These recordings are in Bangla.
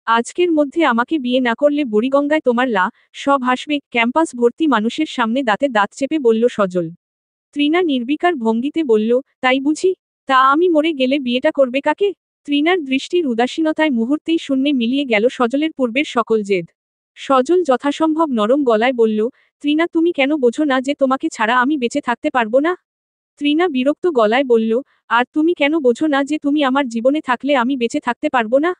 আজকের মধ্যে আমাকে বিয়ে না করলে বুড়িগঙ্গায় তোমার সব হাসবে। ক্যাম্পাস ভর্তি মানুষের সামনে দাঁতে দাঁত চেপে বলল সজল। তৃণা নির্বিকার ভঙ্গিতে বলল, তাই বুঝি? তা আমি মরে গেলে বিয়েটা করবে কাকে? তৃণার দৃষ্টির উদাসীনতায় মুহূর্তেই শূন্যে মিলিয়ে গেল সজলের পূর্বের সকল জেদ। সজল যথাসম্ভব নরম গলায় বলল, তৃণা তুমি কেন বোঝো না যে তোমাকে ছাড়া আমি বেঁচে থাকতে পারবো না? তৃণা বিরক্ত গলায় বলল, আর তুমি কেন বোঝো না যে তুমি আমার জীবনে থাকলে আমি বেঁচে থাকতে পারবো না?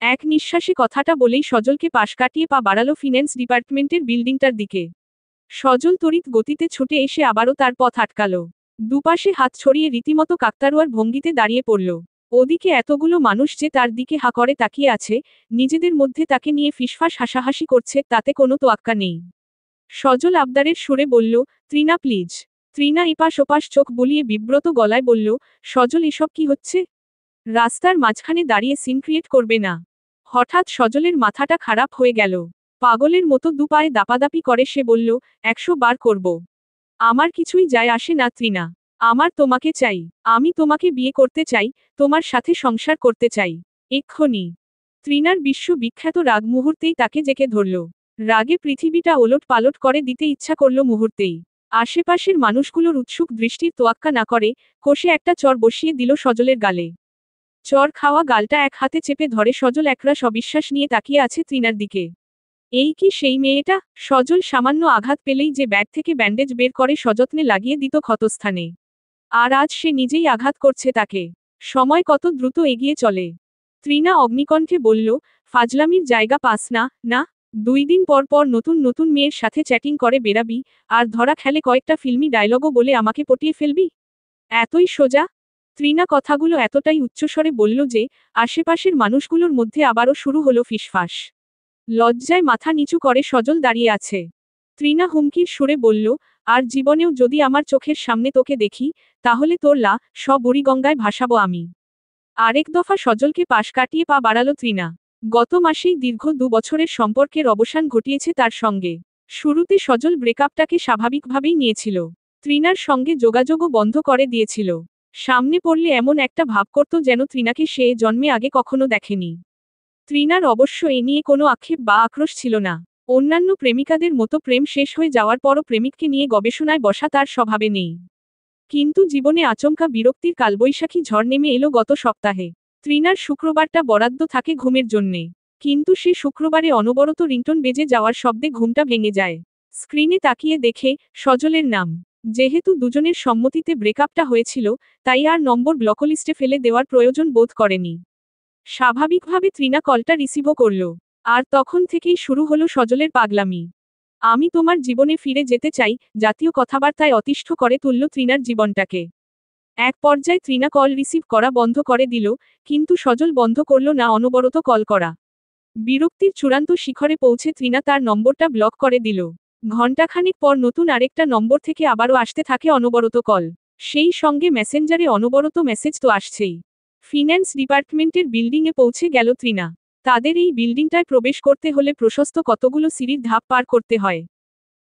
এক নিঃশ্বাসে কথাটা বলেই সজলকে পাশ কাটিয়ে পা বাড়ালো ফিন্যান্স ডিপার্টমেন্টের বিল্ডিংটার দিকে। সজল তড়িৎ গতিতে ছুটে এসে আবারও তার পথ আটকাল। দুপাশে হাত ছড়িয়ে রীতিমতো কাকতারুয়ার ভঙ্গিতে দাঁড়িয়ে পড়ল। ওদিকে এতগুলো মানুষ যে তার দিকে হা করে তাকিয়ে আছে, নিজেদের মধ্যে তাকে নিয়ে ফিসফাস হাসাহাসি করছে, তাতে কোনো তোয়াক্কা নেই। সজল আবদারের সুরে বলল, তৃণা প্লিজ। তৃণা এপাশ ওপাশ চোখ বুলিয়ে বিব্রত গলায় বলল, সজল এসব কি হচ্ছে? রাস্তার মাঝখানে দাঁড়িয়ে সিন ক্রিয়েট করবে না। হঠাৎ সজলের মাথাটা খারাপ হয়ে গেল। পাগলের মতো দুপায়ে দাপাদাপি করে সে বলল, 100 বার করব। আমার কিছুই যায় আসে না তৃণা। আমার তোমাকে চাই। আমি তোমাকে বিয়ে করতে চাই, তোমার সাথে সংসার করতে চাই। এক্ষুনি। তৃণার বিশ্ববিখ্যাত রাগ মুহূর্তেই তাকে জেকে ধরল। রাগে পৃথিবীটা ওলট পালট করে দিতে ইচ্ছা করল মুহূর্তেই। আশেপাশের মানুষগুলোর উৎসুক দৃষ্টির তোয়াক্কা না করে কষে একটা চর বসিয়ে দিল সজলের গালে। চর খাওয়া গালটা এক হাতে চেপে ধরে সজল একরাশ অবিশ্বাস নিয়ে তাকিয়ে আছে তৃণার দিকে। এই কি সেই মেয়েটা? সজল সামান্য আঘাত পেলেই যে ব্যাগ থেকে ব্যান্ডেজ বের করে সযত্নে লাগিয়ে দিত ক্ষতস্থানে। আর আজ সে নিজেই আঘাত করছে তাকে। সময় কত দ্রুত এগিয়ে চলে। তৃণা অগ্নিকণ্ঠে বলল, ফাজলামির জায়গা পাস না, না? 2 দিন পর পর নতুন নতুন মেয়ের সাথে চ্যাটিং করে বেরাবি, আর ধরা খেলে কয়েকটা ফিল্মি ডায়লগও বলে আমাকে পটিয়ে ফেলবি? এতই সোজা? তৃণা কথাগুলো এতটাই উচ্চস্বরে বলল যে আশেপাশের মানুষগুলোর মধ্যে আবারও শুরু হলো ফিসফাস। লজ্জায় মাথা নিচু করে সজল দাঁড়িয়ে আছে। তৃণা হুমকির সুরে বলল, আর জীবনেও যদি আমার চোখের সামনে তোকে দেখি, তাহলে তোর বুড়িগঙ্গায় ভাসাবো আমি। আরেক দফা সজলকে পাশ কাটিয়ে পা বাড়ালো তৃণা। গত মাসেই দীর্ঘ 2 বছরের সম্পর্কের অবসান ঘটিয়েছে তার সঙ্গে। শুরুতে সজল ব্রেকআপটাকে স্বাভাবিকভাবেই নিয়েছিল। তৃণার সঙ্গে যোগাযোগও বন্ধ করে দিয়েছিল। সামনে পড়লে এমন একটা ভাব করত যেন তৃণাকে সে জন্মে আগে কখনো দেখেনি। তৃণার অবশ্য এ নিয়ে কোনো আক্ষেপ বা আক্রোশ ছিল না। অন্যান্য প্রেমিকাদের মতো প্রেম শেষ হয়ে যাওয়ার পরও প্রেমিককে নিয়ে গবেষণায় বসা তার স্বভাবে নেই। কিন্তু জীবনে আচমকা বিরক্তির কালবৈশাখী ঝড় নেমে এলো গত সপ্তাহে। তৃণার শুক্রবারটা বরাদ্দ থাকে ঘুমের জন্যে। কিন্তু সে শুক্রবারে অনবরত রিংটোন বেজে যাওয়ার শব্দে ঘুমটা ভেঙে যায়। স্ক্রিনে তাকিয়ে দেখে সজলের নাম। যেহেতু দুজনের সম্মতিতে ব্রেকআপটা হয়েছিল, তাই আর নম্বর ব্লকলিস্টে ফেলে দেওয়ার প্রয়োজন বোধ করেনি। স্বাভাবিকভাবে তৃণা কলটা রিসিভও করল। আর তখন থেকেই শুরু হলো সজলের পাগলামি। আমি তোমার জীবনে ফিরে যেতে চাই, জাতীয় কথাবার্তায় অতিষ্ঠ করে তুলল তৃণার জীবনটাকে। এক পর্যায়ে তৃণা কল রিসিভ করা বন্ধ করে দিল, কিন্তু সজল বন্ধ করল না অনবরত কল করা। বিরক্তির চূড়ান্ত শিখরে পৌঁছে তৃণা তার নম্বরটা ব্লক করে দিল। ঘণ্টাখানেক পর নতুন আরেকটা নম্বর থেকে আবারও আসতে থাকে অনবরত কল। সেই সঙ্গে মেসেঞ্জারে অনবরত মেসেজ তো আসছেই। ফিন্যান্স ডিপার্টমেন্টের বিল্ডিংয়ে পৌঁছে গেল তৃণা। তাদের এই বিল্ডিংটায় প্রবেশ করতে হলে প্রশস্ত কতগুলো সিঁড়ির ধাপ পার করতে হয়।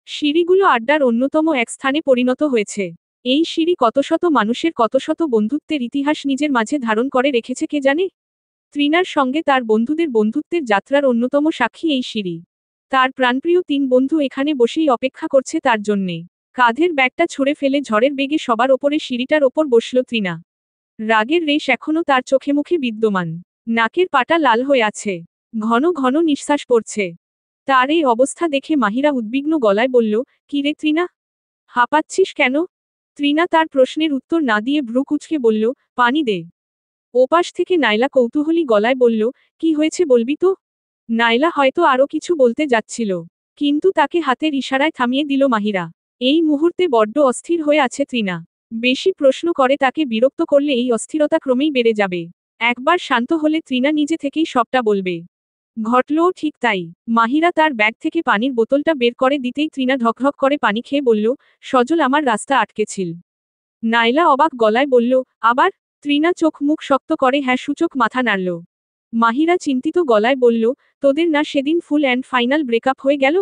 সিঁড়িগুলো আড্ডার অন্যতম এক স্থানে পরিণত হয়েছে। এই সিঁড়ি কত শত মানুষের কত শত বন্ধুত্বের ইতিহাস নিজের মাঝে ধারণ করে রেখেছে কে জানে? তৃণার সঙ্গে তার বন্ধুদের বন্ধুত্বের যাত্রার অন্যতম সাক্ষী এই সিঁড়ি। তার প্রাণপ্রিয় 3 বন্ধু এখানে বসেই অপেক্ষা করছে তার জন্যে। কাঁধের ব্যাগটা ছুঁড়ে ফেলে ঝড়ের বেগে সবার ওপরে সিঁড়িটার ওপর বসল তৃণা। রাগের রেশ এখনও তার চোখে মুখে বিদ্যমান। নাকের পাটা লাল হয়ে আছে। ঘন ঘন নিঃশ্বাস পড়ছে। তার এই অবস্থা দেখে মাহিরা উদ্বিগ্ন গলায় বলল, কি রে তৃণা? হাঁপাচ্ছিস কেন? তৃণা তার প্রশ্নের উত্তর না দিয়ে ভ্রু কুঁচকে বলল, পানি দে। ওপাশ থেকে নাইলা কৌতূহলী গলায় বলল, কি হয়েছে বলবি তো? নাইলা হয়তো আরও কিছু বলতে যাচ্ছিল, কিন্তু তাকে হাতের ইশারায় থামিয়ে দিল মাহিরা। এই মুহূর্তে বড্ড অস্থির হয়ে আছে তৃণা। বেশি প্রশ্ন করে তাকে বিরক্ত করলে এই অস্থিরতা ক্রমেই বেড়ে যাবে। একবার শান্ত হলে তৃণা নিজে থেকেই সবটা বলবে। ঘটলও ঠিক তাই। মাহিরা তার ব্যাগ থেকে পানির বোতলটা বের করে দিতেই তৃণা ঢকঢক করে পানি খেয়ে বলল, সজল আমার রাস্তা আটকেছিল। নাইলা অবাক গলায় বলল, আবার? তৃণা চোখ মুখ শক্ত করে হ্যাঁ সূচক মাথা নাড়ল। মাহিরা চিন্তিত গলায় বলল, তোদের না সেদিন ফুল অ্যান্ড ফাইনাল ব্রেকআপ হয়ে গেল?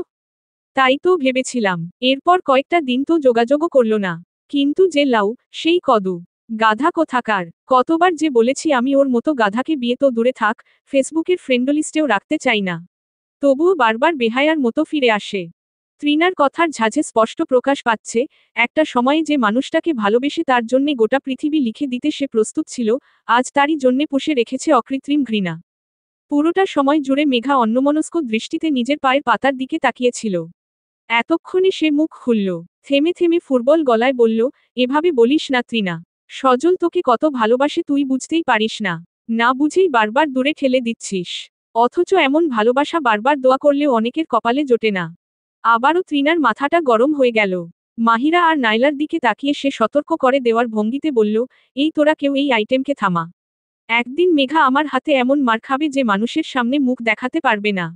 তাই তো ভেবেছিলাম। এরপর কয়েকটা দিন তো যোগাযোগও করল না। কিন্তু যে লাউ, সেই কদু। গাধা কোথাকার, কতবার যে বলেছি আমি ওর মতো গাধাকে বিয়ে তো দূরে থাক, ফেসবুকের ফ্রেন্ডলিস্টেও রাখতে চাই না। তবুও বারবার বেহায়ার মতো ফিরে আসে। তৃণার কথার ঝাঁঝে স্পষ্ট প্রকাশ পাচ্ছে, একটা সময়ে যে মানুষটাকে ভালোবেসে তার জন্যে গোটা পৃথিবী লিখে দিতে সে প্রস্তুত ছিল, আজ তারই জন্যে পুষে রেখেছে অকৃত্রিম ঘৃণা। পুরোটা সময় জুড়ে মেঘা অন্যমনস্ক দৃষ্টিতে নিজের পায়ের পাতার দিকে তাকিয়েছিল। এতক্ষণে সে মুখ খুলল, থেমে থেমে ফুটবল গলায় বলল, এভাবে বলিস না তৃণা। সজল তোকে কত ভালোবাসে তুই বুঝতেই পারিস না। না বুঝেই বারবার দূরে ঠেলে দিচ্ছিস। অথচ এমন ভালোবাসা বারবার দোয়া করলেও অনেকের কপালে জোটে না। আবারও তৃণার মাথাটা গরম হয়ে গেল। মাহিরা আর নাইলার দিকে তাকিয়ে সে সতর্ক করে দেওয়ার ভঙ্গিতে বলল, এই তোরা কেউ এই আইটেমকে থামা। একদিন মেঘা আমার হাতে এমন মার খাবে যে মানুষের সামনে মুখ দেখাতে পারবে না।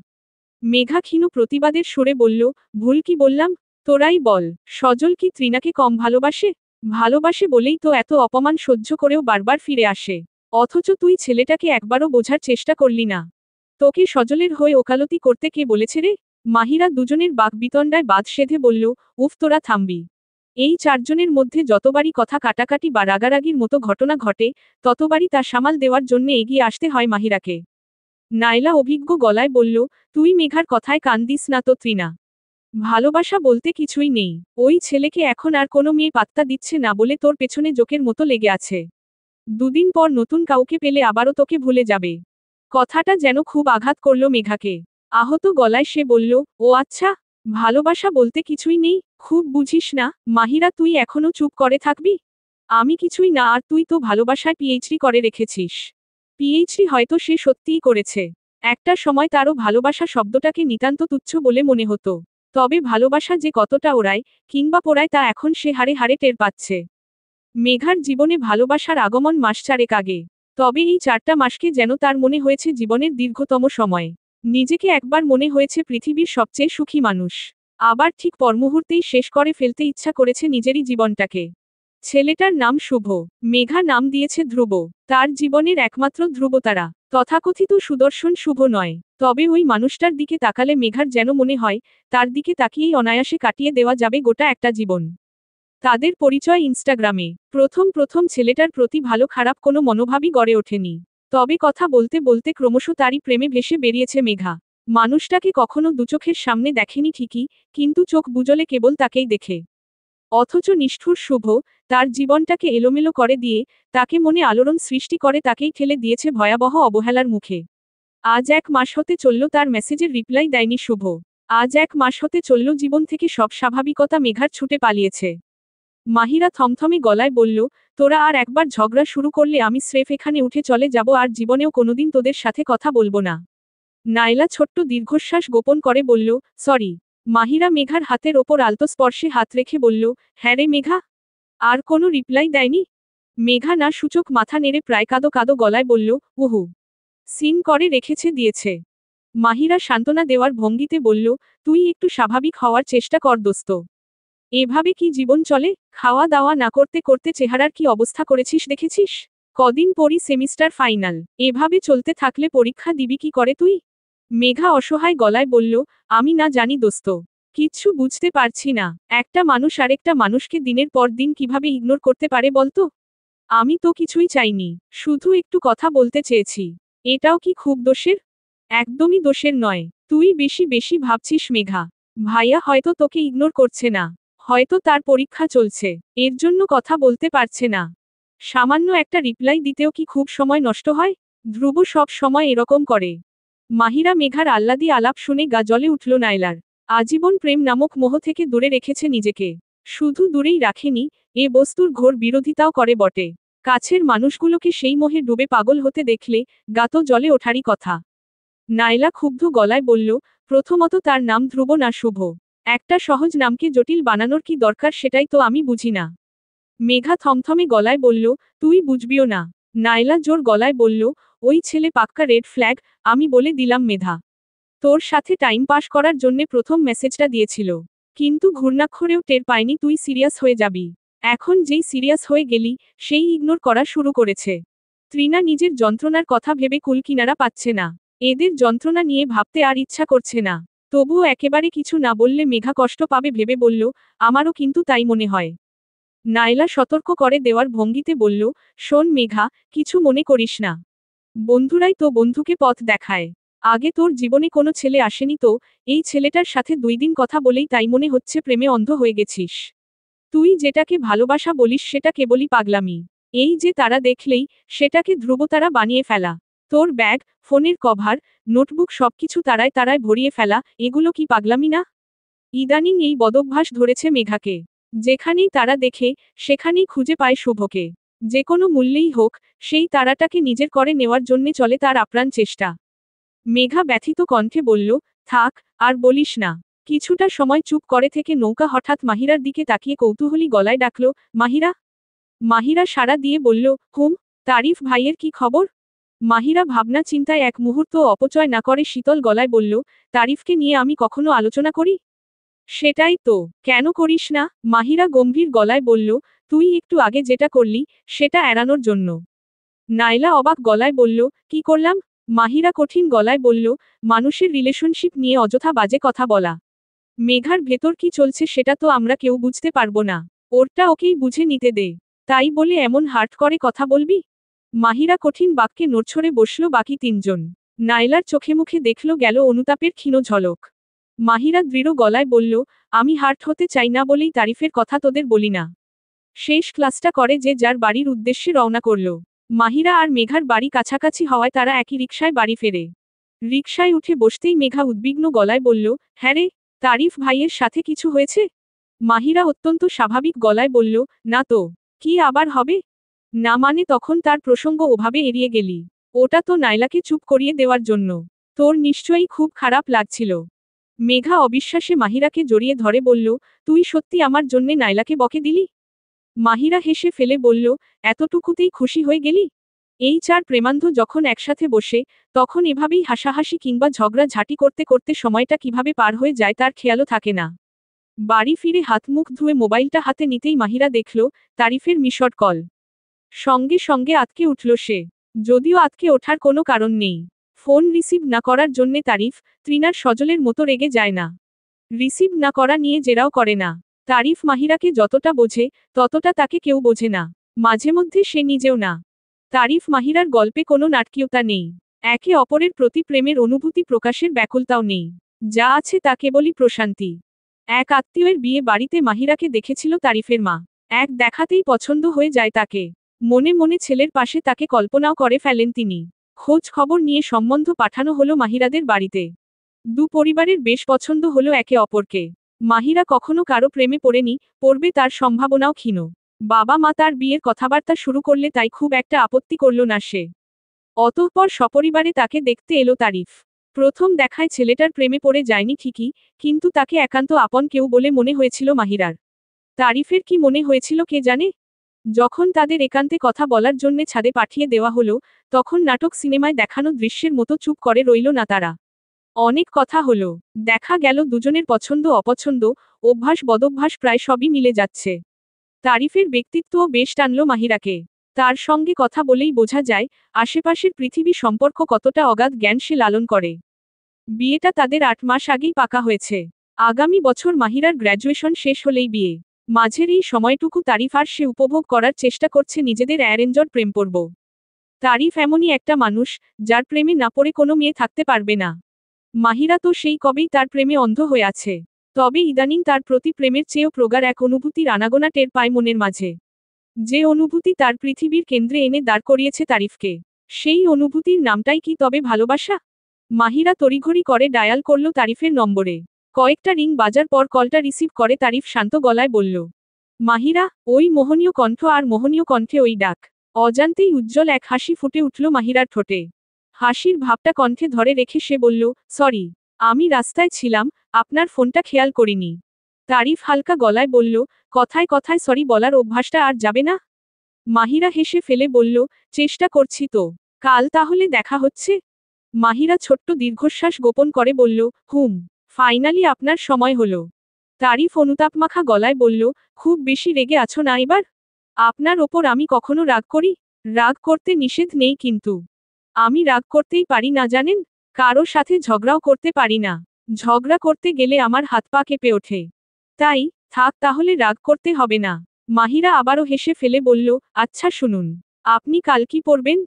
মেঘা ক্ষীণ প্রতিবাদের সুরে বলল, ভুল কি বললাম? তোরাই বল, সজল কি তৃণাকে কম ভালোবাসে? ভালোবাসে বলেই তো এত অপমান সহ্য করেও বারবার ফিরে আসে। অথচ তুই ছেলেটাকে একবারও বোঝার চেষ্টা করলি না। তোকে সজলের হয়ে ওকালতি করতে কে বলেছে রে? মাহিরা দুজনের বাকবিতণ্ডায় বাদ সেধে বলল, উফ তোরা থামবি। এই চারজনের মধ্যে যতবারই কথা কাটাকাটি বা রাগারাগির মতো ঘটনা ঘটে, ততবারই তা সামাল দেওয়ার জন্য এগিয়ে আসতে হয় মাহিরাকে। নাইলা অভিজ্ঞ গলায় বলল, তুই মেঘার কথায় কান দিস না তো তৃণা। ভালোবাসা বলতে কিছুই নেই। ওই ছেলেকে এখন আর কোনো মেয়ে পাত্তা দিচ্ছে না বলে তোর পেছনে জোকের মতো লেগে আছে। দুদিন পর নতুন কাউকে পেলে আবারও তোকে ভুলে যাবে। কথাটা যেন খুব আঘাত করল মেঘাকে। আহত গলায় সে বলল, ও আচ্ছা, ভালোবাসা বলতে কিছুই নেই, খুব বুঝিস না। মাহিরা তুই এখনো চুপ করে থাকবি? আমি কিছুই না, আর তুই তো ভালোবাসায় পিএইচডি করে রেখেছিস। পিএইচডি হয়তো সে সত্যিই করেছে। একটা সময় তারও ভালোবাসা শব্দটাকে নিতান্ত তুচ্ছ বলে মনে হতো। তবে ভালোবাসা যে কতটা ওড়ায়, কিংবা পোড়ায় তা এখন সে হাড়ে হাড়ে টের পাচ্ছে। মেঘার জীবনে ভালোবাসার আগমন মাস চারেক আগে। তবে এই 4টা মাসকে যেন তার মনে হয়েছে জীবনের দীর্ঘতম সময়। নিজেকে একবার মনে হয়েছে পৃথিবীর সবচেয়ে সুখী মানুষ। আবার ঠিক পরমুহূর্তেই শেষ করে ফেলতে ইচ্ছা করেছে নিজেরই জীবনটাকে। ছেলেটার নাম শুভ। মেঘা নাম দিয়েছে ধ্রুব। তার জীবনের একমাত্র ধ্রুবতারা। তথাকথিত সুদর্শন শুভ নয়। তবে ওই মানুষটার দিকে তাকালে মেঘার যেন মনে হয়, তার দিকে তাকিয়েই অনায়াসে কাটিয়ে দেওয়া যাবে গোটা একটা জীবন। তাদের পরিচয় ইনস্টাগ্রামে। প্রথম প্রথম ছেলেটার প্রতি ভালো খারাপ কোনো মনোভাবই গড়ে ওঠেনি। তবে কথা বলতে বলতে ক্রমশ তারই প্রেমে ভেসে বেরিয়েছে মেঘা। মানুষটাকে কখনো দুচোখের সামনে দেখেনি ঠিকই, কিন্তু চোখ বুজলে কেবল তাকেই দেখে। অথচ নিষ্ঠুর শুভ, তার জীবনটাকে এলোমেলো করে দিয়ে, তাকে মনে আলোড়ন সৃষ্টি করে তাকেই ঠেলে দিয়েছে ভয়াবহ অবহেলার মুখে। আজ 1 মাস হতে চলল তার মেসেজের রিপ্লাই দেয়নি শুভ। আজ 1 মাস হতে চলল জীবন থেকে সব স্বাভাবিকতা মেঘার ছুটে পালিয়েছে। মাহিরা থমথমে গলায় বলল, তোরা আর একবার ঝগড়া শুরু করলে আমি স্রেফ এখানে উঠে চলে যাব আর জীবনেও কোনোদিন তোদের সাথে কথা বলবো না। নাইলা ছোট্ট দীর্ঘশ্বাস গোপন করে বলল, সরি। মাহিরা মেঘার হাতের ওপর আলতো স্পর্শে হাত রেখে বলল, হ্যাঁ রে মেঘা? আর কোনো রিপ্লাই দেয়নি? মেঘা না সূচক মাথা নেড়ে প্রায় কাঁদো কাঁদো গলায় বলল, উহু। সিন করে রেখেছে দিয়েছে। মাহিরা সান্ত্বনা দেওয়ার ভঙ্গিতে বলল, তুই একটু স্বাভাবিক হওয়ার চেষ্টা কর দোস্ত। এভাবে কি জীবন চলে? খাওয়া দাওয়া না করতে করতে চেহারার কি অবস্থা করেছিস দেখেছিস? কদিন পরই সেমিস্টার ফাইনাল। এভাবে চলতে থাকলে পরীক্ষা দিবি কি করে তুই? মেঘা অসহায় গলায় বলল, আমি না জানি দোস্ত। কিচ্ছু বুঝতে পারছি না। একটা মানুষ আরেকটা মানুষকে দিনের পর দিন কিভাবে ইগনোর করতে পারে বলতো? আমি তো কিছুই চাইনি, শুধু একটু কথা বলতে চেয়েছি। এটাও কি খুব দোষের? একদমই দোষের নয়। তুই বেশি বেশি ভাবছিস মেঘা। ভাইয়া হয়তো তোকে ইগনোর করছে না। হয়তো তার পরীক্ষা চলছে, এর জন্য কথা বলতে পারছে না। সামান্য একটা রিপ্লাই দিতেও কি খুব সময় নষ্ট হয়? ধ্রুব সব সময় এরকম করে। মাহিরা মেঘার আহ্লাদি আলাপ শুনে গা জ্বলে উঠল নাইলার। আজীবন প্রেম নামক মোহ থেকে দূরে রেখেছে নিজেকে। শুধু দূরেই রাখেনি, এ বস্তুর ঘোর বিরোধিতাও করে বটে। কাছের মানুষগুলোকে সেই মোহে ডুবে পাগল হতে দেখলে গা তো জ্বলে ওঠারই কথা। নাইলা ক্ষুব্ধ গলায় বলল, প্রথমত তার নাম ধ্রুব না শুভ। একটা সহজ নামকে জটিল বানানোর কি দরকার সেটাই তো আমি বুঝি না। মেঘা থমথমে গলায় বলল, তুই বুঝবিও না। নাইলা জোর গলায় বলল, ওই ছেলে পাক্কা রেড ফ্ল্যাগ, আমি বলে দিলাম মেধা। তোর সাথে টাইম পাস করার জন্যে প্রথম মেসেজটা দিয়েছিল। কিন্তু ঘূর্ণাক্ষরেও টের পায়নি তুই সিরিয়াস হয়ে যাবি। এখন যেই সিরিয়াস হয়ে গেলি, সেই ইগনোর করা শুরু করেছে। তৃণা নিজের যন্ত্রণার কথা ভেবে কুলকিনারা পাচ্ছে না। এদের যন্ত্রণা নিয়ে ভাবতে আর ইচ্ছা করছে না। তবুও একেবারে কিছু না বললে মেঘা কষ্ট পাবে ভেবে বলল, আমারও কিন্তু তাই মনে হয়। নায়লা সতর্ক করে দেওয়ার ভঙ্গিতে বলল, শোন মেঘা, কিছু মনে করিস না। বন্ধুরাই তো বন্ধুকে পথ দেখায়। আগে তোর জীবনে কোনো ছেলে আসেনি তো, এই ছেলেটার সাথে 2 দিন কথা বলেই তাই মনে হচ্ছে প্রেমে অন্ধ হয়ে গেছিস। তুই যেটাকে ভালোবাসা বলিস সেটা কেবলই পাগলামি। এই যে তারা দেখলেই, সেটাকে ধ্রুবতারা বানিয়ে ফেলা। তোর ব্যাগ, ফোনের কভার, নোটবুক সবকিছু তারায় তারায় ভরিয়ে ফেলা, এগুলো কি পাগলামি না? ইদানিং এই বদভ্যাস ধরেছে মেঘাকে। যেখানেই তারা দেখে, সেখানেই খুঁজে পায় শুভকে। যে কোনো মূল্যেই হোক, সেই তারাটাকে নিজের করে নেওয়ার জন্যে চলে তার আপ্রাণ চেষ্টা। মেঘা ব্যথিত কণ্ঠে বলল, থাক, আর বলিস না। কিছুটা সময় চুপ করে থেকে নৌকা হঠাৎ মাহিরার দিকে তাকিয়ে কৌতূহলী গলায় ডাকল, মাহিরা। মাহিরা সাড়া দিয়ে বলল, হুম, তারিফ ভাইয়ের কি খবর? মাহিরা ভাবনা চিন্তায় এক মুহূর্ত অপচয় না করে শীতল গলায় বলল, তারিফকে নিয়ে আমি কখনো আলোচনা করি? সেটাই তো, কেন করিস না? মাহিরা গম্ভীর গলায় বলল, তুই একটু আগে যেটা করলি, সেটা এড়ানোর জন্য। নাইলা অবাক গলায় বলল, কি করলাম? মাহিরা কঠিন গলায় বলল, মানুষের রিলেশনশিপ নিয়ে অযথা বাজে কথা বলা। মেঘার ভেতর কি চলছে সেটা তো আমরা কেউ বুঝতে পারবো না। ওরটা ওকেই বুঝে নিতে দে। তাই বলে এমন হার্ট করে কথা বলবি? মাহিরা কঠিন বাক্যে নড়ছড়ে বসল বাকি 3 জন। নাইলার চোখে মুখে দেখল গেল অনুতাপের ক্ষীণ ঝলক। মাহিরা দৃঢ় গলায় বলল, আমি হার্ট হতে চাই না বলেই তারিফের কথা তোদের বলি না। শেষ ক্লাসটা করে যে যার বাড়ির উদ্দেশ্যে রওনা করল। মাহিরা আর মেঘার বাড়ি কাছাকাছি হওয়ায় তারা একই রিকশায় বাড়ি ফেরে। রিকশায় উঠে বসতেই মেঘা উদ্বিগ্ন গলায় বলল, হ্যাঁ রে, তারিফ ভাইয়ের সাথে কিছু হয়েছে? মাহিরা অত্যন্ত স্বাভাবিক গলায় বলল, না তো। কি আবার হবে? না মানে তখন তার প্রসঙ্গ ওভাবে এড়িয়ে গেলি। ওটা তো নাইলাকে চুপ করিয়ে দেওয়ার জন্য। তোর নিশ্চয়ই খুব খারাপ লাগছিল। মেঘা অবিশ্বাসে মাহিরাকে জড়িয়ে ধরে বলল, তুই সত্যি আমার জন্যে নাইলাকে বকে দিলি? মাহিরা হেসে ফেলে বলল, এতটুকুতেই খুশি হয়ে গেলি? এই 4 প্রেমান্ধ যখন একসাথে বসে, তখন এভাবেই হাসাহাসি কিংবা ঝগড়া ঝাঁটি করতে করতে সময়টা কিভাবে পার হয়ে যায় তার খেয়ালও থাকে না। বাড়ি ফিরে হাত মুখ ধুয়ে মোবাইলটা হাতে নিতেই মাহিরা দেখল, তারিফের মিসড কল। সঙ্গে সঙ্গে আঁতকে উঠল সে। যদিও আঁতকে ওঠার কোনো কারণ নেই। ফোন রিসিভ না করার জন্যে তারিফ, তৃণার সজলের মতো রেগে যায় না। রিসিভ না করা নিয়ে জেরাও করে না। তারিফ মাহিরাকে যতটা বোঝে, ততটা তাকে কেউ বোঝে না। মাঝে মধ্যে সে নিজেও না। তারিফ মাহিরার গল্পে কোনো নাটকীয়তা নেই। একে অপরের প্রতি প্রেমের অনুভূতি প্রকাশের ব্যাকুলতাও নেই। যা আছে তা কেবলই প্রশান্তি। এক আত্মীয়ের বিয়ে বাড়িতে মাহিরাকে দেখেছিল তারিফের মা। এক দেখাতেই পছন্দ হয়ে যায় তাকে। মনে মনে ছেলের পাশে তাকে কল্পনাও করে ফেলেন তিনি। খোঁজ খবর নিয়ে সম্বন্ধ পাঠানো হলো মাহিরাদের বাড়িতে। পরিবারের বেশ পছন্দ হলো একে অপরকে। মাহিরা কখনো কারো প্রেমে পড়েনি, পড়বে তার সম্ভাবনাও ক্ষীণ। বাবা মা তার বিয়ের কথাবার্তা শুরু করলে তাই খুব একটা আপত্তি করল না সে। অতঃপর সপরিবারে তাকে দেখতে এলো তারিফ। প্রথম দেখায় ছেলেটার প্রেমে পড়ে যায়নি ঠিকই, কিন্তু তাকে একান্ত আপন কেউ বলে মনে হয়েছিল মাহিরার। তারিফের কি মনে হয়েছিল কে জানে? যখন তাদের একান্তে কথা বলার জন্যে ছাদে পাঠিয়ে দেওয়া হলো, তখন নাটক সিনেমায় দেখানো দৃশ্যের মতো চুপ করে রইল না তারা। অনেক কথা হলো। দেখা গেল দুজনের পছন্দ অপছন্দ, অভ্যাস বদভ্যাস প্রায় সবই মিলে যাচ্ছে। তারিফের ব্যক্তিত্বও বেশ টানল মাহিরাকে। তার সঙ্গে কথা বলেই বোঝা যায়, আশেপাশের পৃথিবী সম্পর্ক কতটা অগাধ জ্ঞান সে লালন করে। বিয়েটা তাদের 8 মাস আগেই পাকা হয়েছে। আগামী বছর মাহিরার গ্র্যাজুয়েশন শেষ হলেই বিয়ে। মাঝের এই সময়টুকু তারিফ আর সে উপভোগ করার চেষ্টা করছে নিজেদের অ্যারেঞ্জড প্রেম পর্ব। তারিফ এমনই একটা মানুষ, যার প্রেমে না পড়ে কোনো মেয়ে থাকতে পারবে না। মাহিরা তো সেই কবেই তার প্রেমে অন্ধ হয়ে আছে। তবে ইদানিং তার প্রতি প্রেমের চেয়েও প্রগাঢ় এক অনুভূতির আনাগোনা টের পায় মনের মাঝে। যে অনুভূতি তার পৃথিবীর কেন্দ্রে এনে দাঁড় করিয়েছে তারিফকে। সেই অনুভূতির নামটাই কি তবে ভালোবাসা? মাহিরা তড়িঘড়ি করে ডায়াল করল তারিফের নম্বরে। কয়েকটা রিং বাজার পর কলটা রিসিভ করে তারিফ শান্ত গলায় বলল, মাহিরা। ওই মোহনীয় কণ্ঠ আর মোহনীয় কণ্ঠে ওই ডাক। অজান্তেই উজ্জ্বল এক হাসি ফুটে উঠল মাহিরার ঠোঁটে। হাসির ভাবটা কণ্ঠে ধরে রেখে সে বলল, সরি, আমি রাস্তায় ছিলাম, আপনার ফোনটা খেয়াল করিনি। তারিফ হালকা গলায় বলল, কথায় কথায় সরি বলার অভ্যাসটা আর যাবে না? মাহিরা হেসে ফেলে বলল, চেষ্টা করছি তো। কাল তাহলে দেখা হচ্ছে? মাহিরা ছোট্ট দীর্ঘশ্বাস গোপন করে বলল, ফাইনালি আপনার সময় হলো। তারিফ অনুতাপমাখা গলায় বলল, খুব বেশি রেগে আছো না এবার? আপনার ওপর আমি কখনো রাগ করি? রাগ করতে নিষেধ নেই কিন্তু। আমি রাগ করতেই পারি না জানেন? কারো সাথে ঝগড়াও করতে পারি না। ঝগড়া করতে গেলে আমার হাত পা কেঁপে ওঠে। তাই, থাক তাহলে রাগ করতে হবে না। মাহিরা আবারও হেসে ফেলে বলল, আচ্ছা শুনুন, আপনি কাল কি পরবেন?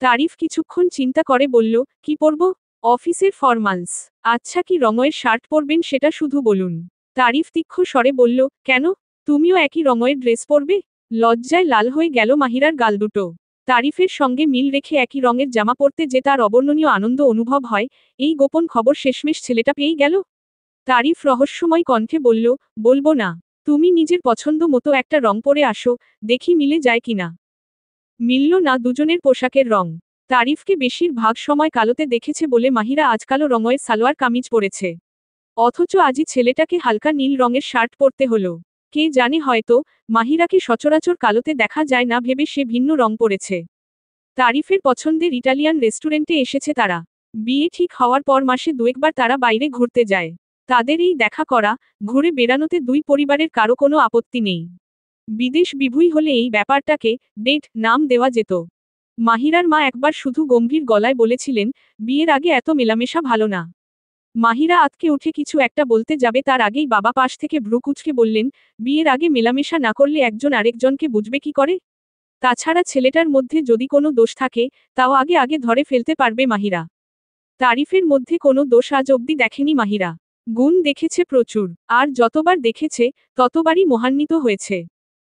তারিফ কিছুক্ষণ চিন্তা করে বলল, কি পরব? অফিসের ফরমালস। আচ্ছা কি রঙের শার্ট পরবেন সেটা শুধু বলুন। তারিফ তীক্ষ্ণ স্বরে বলল, কেন? তুমিও একই রঙের ড্রেস পরবে? লজ্জায় লাল হয়ে গেল মাহিরার গাল দুটো। তারিফের সঙ্গে মিল রেখে একই রঙের জামা পরতে যে তার অবর্ণনীয় আনন্দ অনুভব হয়, এই গোপন খবর শেষমেশ ছেলেটা পেয়েই গেল। তারিফ রহস্যময় কণ্ঠে বলল, বলবো না। তুমি নিজের পছন্দ মতো একটা রং পরে আসো, দেখি মিলে যায় কিনা। মিলল না দুজনের পোশাকের রং। তারিফকে বেশিরভাগ সময় কালোতে দেখেছে বলে মাহিরা আজ কালো রঙের সালোয়ার কামিজ পরেছে। অথচ আজই ছেলেটাকে হালকা নীল রঙের শার্ট পরতে হলো। কে জানে হয়তো, মাহিরাকে সচরাচর কালোতে দেখা যায় না ভেবে সে ভিন্ন রং পরেছে। তারিফের পছন্দের ইটালিয়ান রেস্টুরেন্টে এসেছে তারা। বিয়ে ঠিক হওয়ার পর মাসে দুয়েকবার তারা বাইরে ঘুরতে যায়। তাদের এই দেখা করা, ঘুরে বেড়ানোতে দুই পরিবারের কারো কোনো আপত্তি নেই। বিদেশ বিভুঁই হলে এই ব্যাপারটাকে ডেট নাম দেওয়া যেত। মাহিরার মা একবার শুধু গম্ভীর গলায় বলেছিলেন, বিয়ের আগে এত মেলামেশা ভালো না। মাহিরা আতকে উঠে কিছু একটা বলতে যাবে তার আগেই বাবা পাশ থেকে ভ্রু কুঁচকে বললেন, বিয়ের আগে মেলামেশা না করলে একজন আরেকজনকে বুঝবে কি করে? তাছাড়া ছেলেটার মধ্যে যদি কোনো দোষ থাকে, তাও আগে আগে ধরে ফেলতে পারবে মাহিরা। তারিফের মধ্যে কোনো দোষ আজ অবধি দেখেনি মাহিরা। গুণ দেখেছে প্রচুর, আর যতবার দেখেছে, ততবারই মোহান্বিত হয়েছে।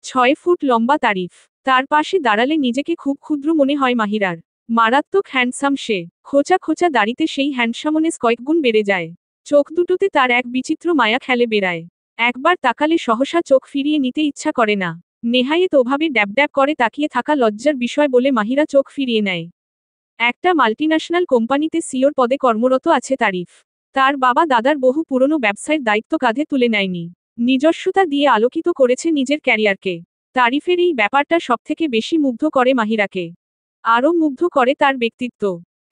6 ফুট লম্বা তারিফ। তার পাশে দাঁড়ালে নিজেকে খুব ক্ষুদ্র মনে হয় মাহিরার। মারাত্মক হ্যান্ডসাম সে। খোঁচা খোঁচা দাড়িতে সেই হ্যান্ডসামনেস কয়েকগুণ বেড়ে যায়। চোখ দুটোতে তার এক বিচিত্র মায়া খেলে বেড়ায়। একবার তাকালে সহসা চোখ ফিরিয়ে নিতে ইচ্ছা করে না। নেহায়েত ওভাবে ড্যাব করে তাকিয়ে থাকা লজ্জার বিষয় বলে মাহিরা চোখ ফিরিয়ে নেয়। একটা মাল্টিন্যাশনাল কোম্পানিতে সিওর পদে কর্মরত আছে তারিফ। তার বাবা দাদার বহু পুরনো ব্যবসায়ের দায়িত্ব কাঁধে তুলে নেয়নি। নিজস্বতা দিয়ে আলোকিত করেছে নিজের ক্যারিয়ারকে। তারিফের এই ব্যাপারটা সবথেকে বেশি মুগ্ধ করে মাহিরাকে। আরও মুগ্ধ করে তার ব্যক্তিত্ব।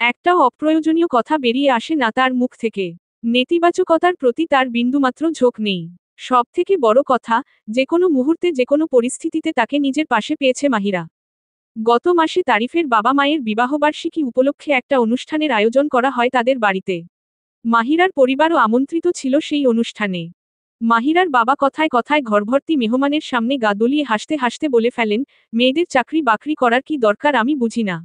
একটাও অপ্রয়োজনীয় কথা বেরিয়ে আসে না তার মুখ থেকে। নেতিবাচকতার প্রতি তার বিন্দুমাত্র ঝোঁক নেই। সবথেকে বড় কথা, যেকোনো মুহূর্তে যেকোনো পরিস্থিতিতে তাকে নিজের পাশে পেয়েছে মাহিরা। গত মাসে তারিফের বাবা মায়ের বিবাহবার্ষিকী উপলক্ষে একটা অনুষ্ঠানের আয়োজন করা হয় তাদের বাড়িতে। মাহিরার পরিবারও আমন্ত্রিত ছিল সেই অনুষ্ঠানে। মাহিরার বাবা কথায় কথায় ঘরভর্তি মেহমানের সামনে গা দুলিয়ে হাসতে হাসতে বলে ফেলেন, মেয়েদের চাকরি বাকরি করার কি দরকার আমি বুঝি না।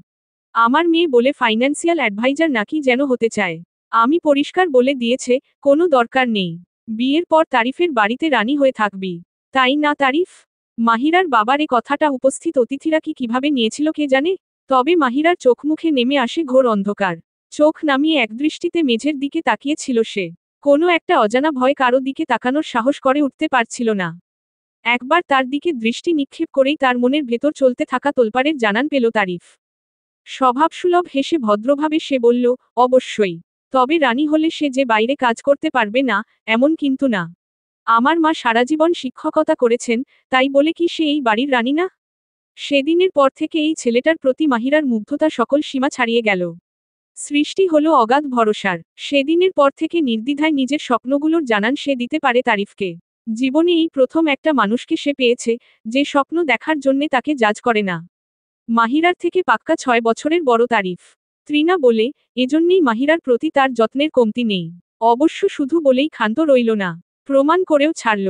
আমার মেয়ে বলে ফাইন্যান্সিয়াল অ্যাডভাইজার নাকি যেন হতে চায়। আমি পরিষ্কার বলে দিয়েছে, কোনো দরকার নেই। বিয়ের পর তারিফের বাড়িতে রানী হয়ে থাকবি। তাই না তারিফ? মাহিরার বাবার এ কথাটা উপস্থিত অতিথিরা কি কিভাবে নিয়েছিল কে জানে? তবে মাহিরার চোখ মুখে নেমে আসে ঘোর অন্ধকার। চোখ নামিয়ে একদৃষ্টিতে মেঝের দিকে তাকিয়েছিল সে। কোনো একটা অজানা ভয় কারো দিকে তাকানোর সাহস করে উঠতে পারছিল না। একবার তার দিকে দৃষ্টি নিক্ষেপ করেই তার মনের ভেতর চলতে থাকা তোলপাড়ের জানান পেল তারিফ। স্বভাবসুলভ হেসে ভদ্রভাবে সে বলল, অবশ্যই। তবে রানী হলে সে যে বাইরে কাজ করতে পারবে না, এমন কিন্তু না। আমার মা সারাজীবন শিক্ষকতা করেছেন, তাই বলে কি সে এই বাড়ির রানী না? সেদিনের পর থেকে এই ছেলেটার প্রতি মাহিরার মুগ্ধতা সকল সীমা ছাড়িয়ে গেল। সৃষ্টি হলো অগাধ ভরসার। সেদিনের পর থেকে নির্দ্বিধায় নিজের স্বপ্নগুলোর জানান সে দিতে পারে তারিফকে। জীবনে এই প্রথম একটা মানুষকে সে পেয়েছে, যে স্বপ্ন দেখার জন্যে তাকে জাজ করে না। মাহিরার থেকে পাক্কা 6 বছরের বড় তারিফ। ত্রিনা বলে, এজন্যেই মাহিরার প্রতি তার যত্নের কমতি নেই। অবশ্য শুধু বলেই ক্ষান্ত রইল না, প্রমাণ করেও ছাড়ল।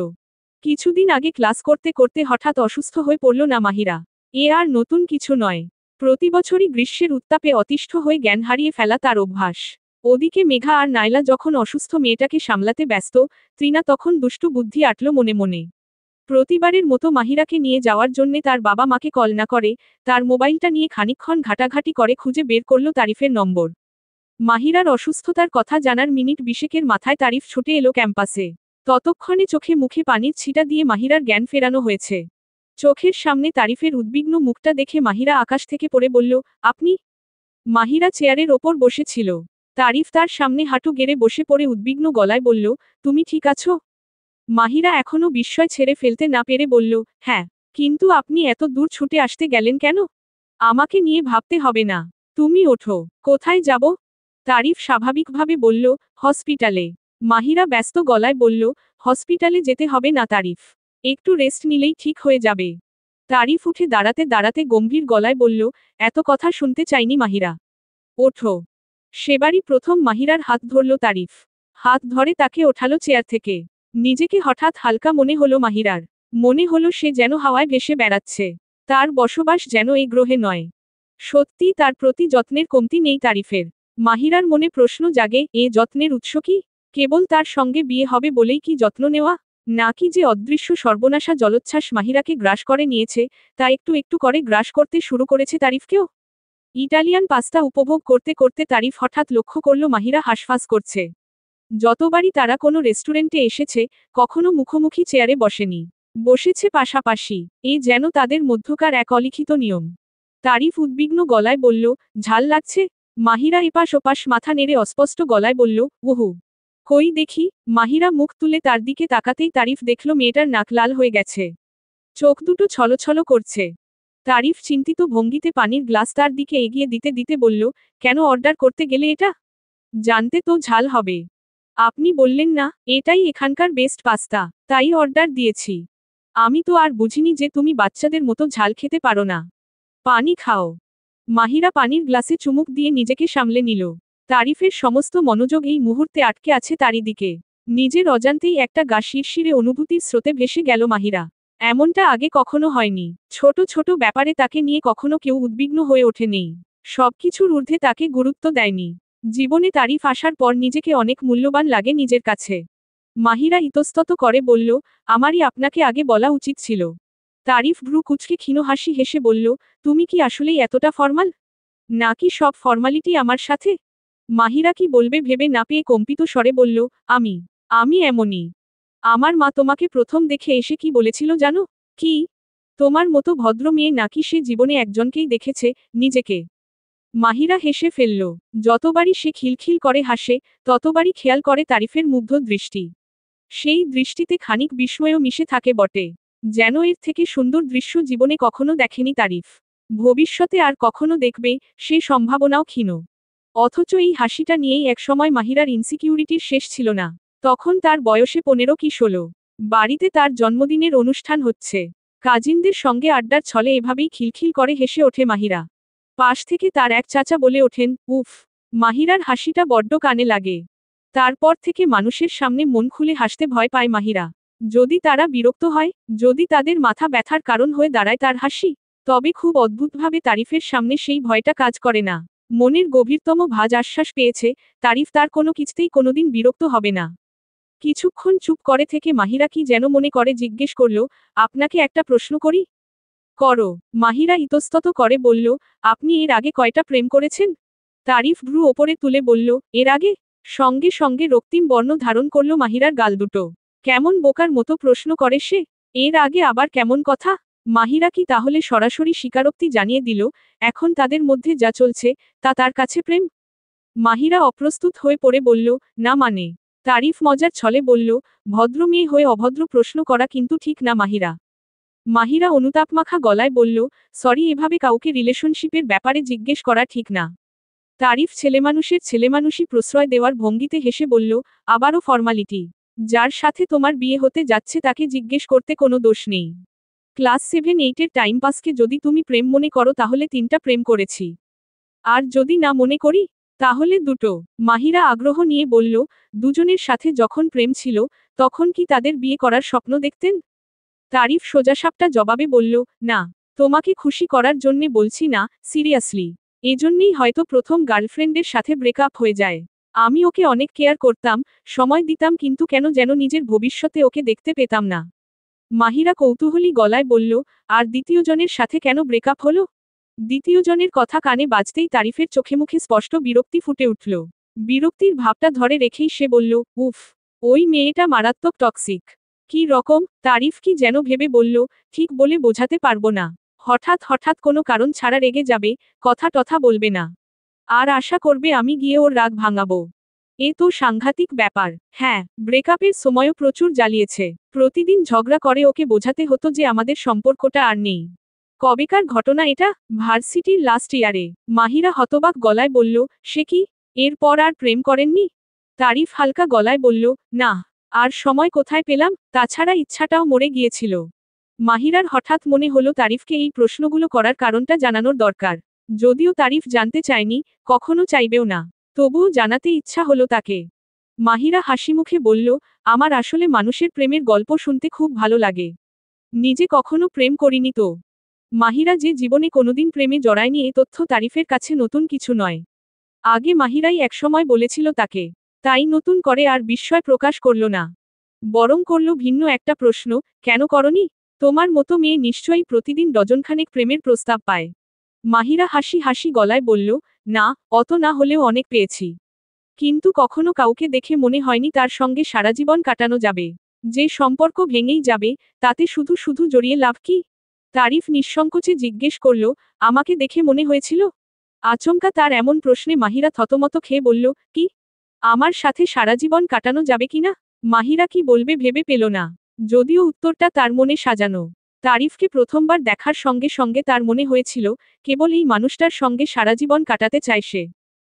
কিছুদিন আগে ক্লাস করতে করতে হঠাৎ অসুস্থ হয়ে পড়ল না মাহিরা। এ আর নতুন কিছু নয়। প্রতিবছরই গ্রীষ্মের উত্তাপে অতিষ্ঠ হয়ে জ্ঞান হারিয়ে ফেলা তার অভ্যাস। ওদিকে মেঘা আর নাইলা যখন অসুস্থ মেয়েটাকে সামলাতে ব্যস্ত, ত্রিনা তখন দুষ্টু বুদ্ধি আটল মনে মনে। প্রতিবারের মতো মাহিরাকে নিয়ে যাওয়ার জন্যে তার বাবা মাকে কল না করে, তার মোবাইলটা নিয়ে খানিকক্ষণ ঘাটাঘাটি করে খুঁজে বের করল তারিফের নম্বর। মাহিরার অসুস্থতার কথা জানার মিনিট 20-এর মাথায় তারিফ ছুটে এলো ক্যাম্পাসে। ততক্ষণে চোখে মুখে পানির ছিটা দিয়ে মাহিরার জ্ঞান ফেরানো হয়েছে। চোখের সামনে তারিফের উদ্বিগ্ন মুখটা দেখে মাহিরা আকাশ থেকে পড়ে বলল, আপনি? মাহিরা চেয়ারের ওপর বসেছিল। তারিফ তার সামনে হাঁটু গেড়ে বসে পড়ে উদ্বিগ্ন গলায় বলল, তুমি ঠিক আছো? মাহিরা এখনো বিস্ময় ছেড়ে ফেলতে না পেরে বলল, হ্যাঁ। কিন্তু আপনি এত দূর ছুটে আসতে গেলেন কেন? আমাকে নিয়ে ভাবতে হবে না। তুমি ওঠো। কোথায় যাব? তারিফ স্বাভাবিকভাবে বলল, হসপিটালে। মাহিরা ব্যস্ত গলায় বলল, হসপিটালে যেতে হবে না তারিফ। একটু রেস্ট নিলেই ঠিক হয়ে যাবে। তারিফ উঠে দাঁড়াতে দাঁড়াতে গম্ভীর গলায় বলল, এত কথা শুনতে চাইনি মাহিরা। ওঠো। সেবারই প্রথম মাহিরার হাত ধরল তারিফ। হাত ধরে তাকে ওঠালো চেয়ার থেকে। নিজেকে হঠাৎ হালকা মনে হলো মাহিরার। মনে হলো সে যেন হাওয়ায় ভেসে বেড়াচ্ছে। তার বসবাস যেন এই গ্রহে নয়। সত্যি তার প্রতি যত্নের কমতি নেই তারিফের। মাহিরার মনে প্রশ্ন জাগে, এ যত্নের উৎস কি? কেবল তার সঙ্গে বিয়ে হবে বলেই কি যত্ন নেওয়া? নাকি যে অদৃশ্য সর্বনাশা জলোচ্ছ্বাস মাহিরাকে গ্রাস করে নিয়েছে, তা একটু একটু করে গ্রাস করতে শুরু করেছে তারিফকেও? ইটালিয়ান পাস্তা উপভোগ করতে করতে তারিফ হঠাৎ লক্ষ্য করল মাহিরা হাঁসফাঁস করছে। যতবারই তারা কোনো রেস্টুরেন্টে এসেছে, কখনো মুখোমুখি চেয়ারে বসেনি। বসেছে পাশাপাশি। এ যেন তাদের মধ্যকার এক অলিখিত নিয়ম। তারিফ উদ্বিগ্ন গলায় বলল, ঝাল লাগছে? মাহিরা এপাশ ওপাশ মাথা নেড়ে অস্পষ্ট গলায় বলল, উহু। কই দেখি। মাহিরা মুখ তুলে তার দিকে তাকাতেই তারিফ দেখল মেয়েটার নাক লাল হয়ে গেছে। চোখ দুটো ছলছল করছে। তারিফ চিন্তিত ভঙ্গিতে পানির গ্লাস তার দিকে এগিয়ে দিতে দিতে বলল, কেন অর্ডার করতে গেলে এটা? জানতে তো ঝাল হবে। আপনি বললেন না, এটাই এখানকার বেস্ট পাস্তা, তাই অর্ডার দিয়েছি। আমি তো আর বুঝিনি যে তুমি বাচ্চাদের মতো ঝাল খেতে পারো না। পানি খাও। মাহিরা পানির গ্লাসে চুমুক দিয়ে নিজেকে সামলে নিল। তারিফের সমস্ত মনোযোগ এই মুহূর্তে আটকে আছে তারই দিকে। নিজের অজান্তেই একটা গা শিরশিরে অনুভূতির স্রোতে ভেসে গেল মাহিরা। এমনটা আগে কখনো হয়নি। ছোট ছোট ব্যাপারে তাকে নিয়ে কখনো কেউ উদ্বিগ্ন হয়ে ওঠেনি। সবকিছুর ঊর্ধ্বে তাকে গুরুত্ব দেয়নি। জীবনে তারিফ আসার পর নিজেকে অনেক মূল্যবান লাগে নিজের কাছে। মাহিরা ইতস্তত করে বলল, আমারই আপনাকে আগে বলা উচিত ছিল। তারিফ ভ্রু কুঁচকে ক্ষীণ হাসি হেসে বলল, তুমি কি আসলেই এতটা ফর্মাল? নাকি সব ফর্মালিটি আমার সাথে? মাহিরা কি বলবে ভেবে না পেয়ে কম্পিত স্বরে বলল, আমি এমনই। আমার মা তোমাকে প্রথম দেখে এসে কি বলেছিল জানো? কি? তোমার মতো ভদ্র মেয়ে নাকি সে জীবনে একজনকেই দেখেছে, নিজেকে। মাহিরা হেসে ফেলল। যতবারই সে খিলখিল করে হাসে, ততবারই খেয়াল করে তারিফের মুগ্ধ দৃষ্টি। সেই দৃষ্টিতে খানিক বিস্ময়ও মিশে থাকে বটে। যেন এর থেকে সুন্দর দৃশ্য জীবনে কখনো দেখেনি তারিফ। ভবিষ্যতে আর কখনো দেখবে, সে সম্ভাবনাও ক্ষীণ। অথচ এই হাসিটা নিয়েই একসময় মাহিরার ইনসিকিউরিটির শেষ ছিল না। তখন তার বয়সে 15 কি 16। বাড়িতে তার জন্মদিনের অনুষ্ঠান হচ্ছে। কাজিনদের সঙ্গে আড্ডার ছলে এভাবেই খিলখিল করে হেসে ওঠে মাহিরা। পাশ থেকে তার এক চাচা বলে ওঠেন, উফ, মাহিরার হাসিটা বড্ড কানে লাগে। তারপর থেকে মানুষের সামনে মন খুলে হাসতে ভয় পায় মাহিরা। যদি তারা বিরক্ত হয়, যদি তাদের মাথা ব্যথার কারণ হয়ে দাঁড়ায় তার হাসি, তবে খুব অদ্ভুতভাবে তারিফের সামনে সেই ভয়টা কাজ করে না। মনের গভীরতম ভাঁজ আশ্বাস পেয়েছে, তারিফ তার কোনো কিছুতেই কোনোদিন বিরক্ত হবে না। কিছুক্ষণ চুপ করে থেকে মাহিরা কি যেন মনে করে জিজ্ঞেস করল, আপনাকে একটা প্রশ্ন করি? করো। মাহিরা ইতস্তত করে বলল, আপনি এর আগে কয়টা প্রেম করেছেন? তারিফ ভ্রু ওপরে তুলে বলল, এর আগে? সঙ্গে সঙ্গে রক্তিম বর্ণ ধারণ করল মাহিরার গাল দুটো। কেমন বোকার মতো প্রশ্ন করে সে? এর আগে আবার কেমন কথা? মাহিরা কি তাহলে সরাসরি স্বীকারোক্তি জানিয়ে দিল, এখন তাদের মধ্যে যা চলছে, তা তার কাছে প্রেম? মাহিরা অপ্রস্তুত হয়ে পড়ে বলল, না মানে। তারিফ মজার ছলে বলল, ভদ্র মেয়ে হয়ে অভদ্র প্রশ্ন করা কিন্তু ঠিক না মাহিরা। মাহিরা অনুতাপমাখা গলায় বলল, সরি, এভাবে কাউকে রিলেশনশিপের ব্যাপারে জিজ্ঞেস করা ঠিক না। তারিফ ছেলেমানুষের ছেলেমানুষি প্রশ্রয় দেওয়ার ভঙ্গিতে হেসে বলল, আবারও ফর্মালিটি? যার সাথে তোমার বিয়ে হতে যাচ্ছে তাকে জিজ্ঞেস করতে কোনো দোষ নেই। ক্লাস 7-8-এর টাইম পাসকে যদি তুমি প্রেম মনে করো তাহলে 3টা প্রেম করেছি। আর যদি না মনে করি, তাহলে 2টো। মাহিরা আগ্রহ নিয়ে বলল, দুজনের সাথে যখন প্রেম ছিল, তখন কি তাদের বিয়ে করার স্বপ্ন দেখতেন? তারিফ সোজাসাপটা জবাবে বলল, না। তোমাকে খুশি করার জন্যে বলছি না, সিরিয়াসলি। এজন্যই হয়তো প্রথম গার্লফ্রেন্ডের সাথে ব্রেকআপ হয়ে যায়। আমি ওকে অনেক কেয়ার করতাম, সময় দিতাম, কিন্তু কেন যেন নিজের ভবিষ্যতে ওকে দেখতে পেতাম না। মাহিরা কৌতূহলী গলায় বলল, আর দ্বিতীয়জনের সাথে কেন ব্রেকআপ হলো? দ্বিতীয়জনের কথা কানে বাজতেই তারিফের চোখে মুখে স্পষ্ট বিরক্তি ফুটে উঠল। বিরক্তির ভাবটা ধরে রেখেই সে বলল, উফ, ওই মেয়েটা মারাত্মক টক্সিক। কি রকম? তারিফ কি যেন ভেবে বলল, ঠিক বলে বোঝাতে পারবো না। হঠাৎ হঠাৎ কোনো কারণ ছাড়া রেগে যাবে, কথা টথা বলবে না। আর আশা করবে আমি গিয়ে ওর রাগ ভাঙাবো। এ তো সাংঘাতিক ব্যাপার। হ্যাঁ, ব্রেকআপের সময়ও প্রচুর জ্বালিয়েছে। প্রতিদিন ঝগড়া করে ওকে বোঝাতে হতো যে আমাদের সম্পর্কটা আর নেই। কবেকার ঘটনা এটা? ভার্সিটির লাস্ট ইয়ারে। মাহিরা হতবাক গলায় বলল, সে কি? এরপর আর প্রেম করেননি? তারিফ হালকা গলায় বলল, না। আর সময় কোথায় পেলাম, তাছাড়া ইচ্ছাটাও মরে গিয়েছিল। মাহিরার হঠাৎ মনে হলো তারিফকে এই প্রশ্নগুলো করার কারণটা জানানোর দরকার। যদিও তারিফ জানতে চায়নি, কখনো চাইবেও না, তবুও জানাতে ইচ্ছা হলো তাকে। মাহিরা হাসিমুখে বলল, আমার আসলে মানুষের প্রেমের গল্প শুনতে খুব ভালো লাগে। নিজে কখনো প্রেম করিনি তো। মাহিরা যে জীবনে কোনোদিন প্রেমে জড়ায়নি এ তথ্য তারিফের কাছে নতুন কিছু নয়। আগে মাহিরাই একসময় বলেছিল তাকে। তাই নতুন করে আর বিস্ময় প্রকাশ করল না। বরং করল ভিন্ন একটা প্রশ্ন, কেন করনি? তোমার মতো মেয়ে নিশ্চয়ই প্রতিদিন ডজনখানেক প্রেমের প্রস্তাব পায়। মাহিরা হাসি হাসি গলায় বলল, না, অত না হলেও অনেক পেয়েছি। কিন্তু কখনো কাউকে দেখে মনে হয়নি তার সঙ্গে সারা জীবন কাটানো যাবে। যে সম্পর্ক ভেঙেই যাবে, তাতে শুধু শুধু জড়িয়ে লাভ কি? তারিফ নিঃসংকোচে জিজ্ঞেস করল, আমাকে দেখে মনে হয়েছিল? আচমকা তার এমন প্রশ্নে মাহিরা থতমত খেয়ে বলল, কি? আমার সাথে সারা জীবন কাটানো যাবে কিনা? মাহিরা কি বলবে ভেবে পেল না। যদিও উত্তরটা তার মনে সাজানো। তারিফকে প্রথমবার দেখার সঙ্গে সঙ্গে তার মনে হয়েছিল, কেবল এই মানুষটার সঙ্গে সারা জীবন কাটাতে চায় সে।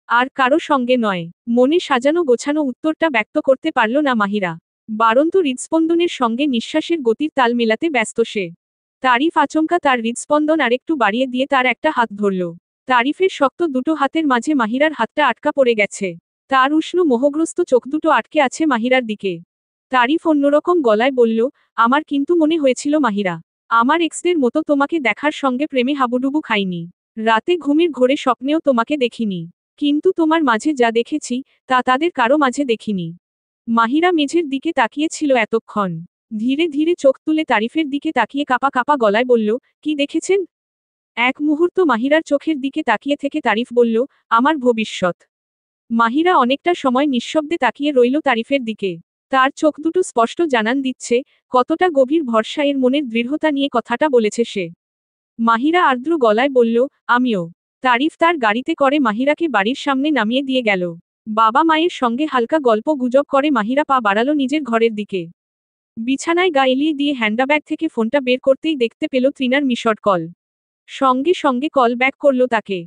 আর কারো সঙ্গে নয়। মনে সাজানো গোছানো উত্তরটা ব্যক্ত করতে পারল না মাহিরা। বাড়ন্ত হৃদস্পন্দনের সঙ্গে নিঃশ্বাসের গতির তাল মেলাতে ব্যস্ত সে। তারিফ আচমকা তার হৃদস্পন্দন আরেকটু বাড়িয়ে দিয়ে তার একটা হাত ধরল। তারিফের শক্ত দুটো হাতের মাঝে মাহিরার হাতটা আটকা পড়ে গেছে। তার উষ্ণ মোহগ্রস্ত চোখ দুটো আটকে আছে মাহিরার দিকে। তারিফ অন্যরকম গলায় বলল, আমার কিন্তু মনে হয়েছিল মাহিরা, আমার এক্সদের মতো তোমাকে দেখার সঙ্গে প্রেমে হাবুডুবু খাইনি। রাতে ঘুমের ঘোরে স্বপ্নেও তোমাকে দেখিনি। কিন্তু তোমার মাঝে যা দেখেছি, তা তাদের কারো মাঝে দেখিনি। মাহিরা মেঝের দিকে তাকিয়েছিল এতক্ষণ। ধীরে ধীরে চোখ তুলে তারিফের দিকে তাকিয়ে কাপা কাপা গলায় বলল, কি দেখেছেন? এক মুহূর্ত মাহিরার চোখের দিকে তাকিয়ে থেকে তারিফ বলল, আমার ভবিষ্যৎ। মাহিরা অনেকটা সময় নিঃশব্দে তাকিয়ে রইল তারিফের দিকে। তার চোখ দুটো স্পষ্ট জানান দিচ্ছে, কতটা গভীর ভরসা এর মনের দৃঢ়তা নিয়ে কথাটা বলেছে সে। মাহিরা আর্দ্র গলায় বলল, আমিও। তারিফ তার গাড়িতে করে মাহিরাকে বাড়ির সামনে নামিয়ে দিয়ে গেল। বাবা মায়ের সঙ্গে হালকা গল্প গুজব করে মাহিরা পা বাড়ালো নিজের ঘরের দিকে। বিছানায় গা এলিয়ে দিয়ে হ্যান্ডব্যাগ থেকে ফোনটা বের করতেই দেখতে পেল তৃণার মিসড কল। সঙ্গে সঙ্গে কল ব্যাক করল তাকে।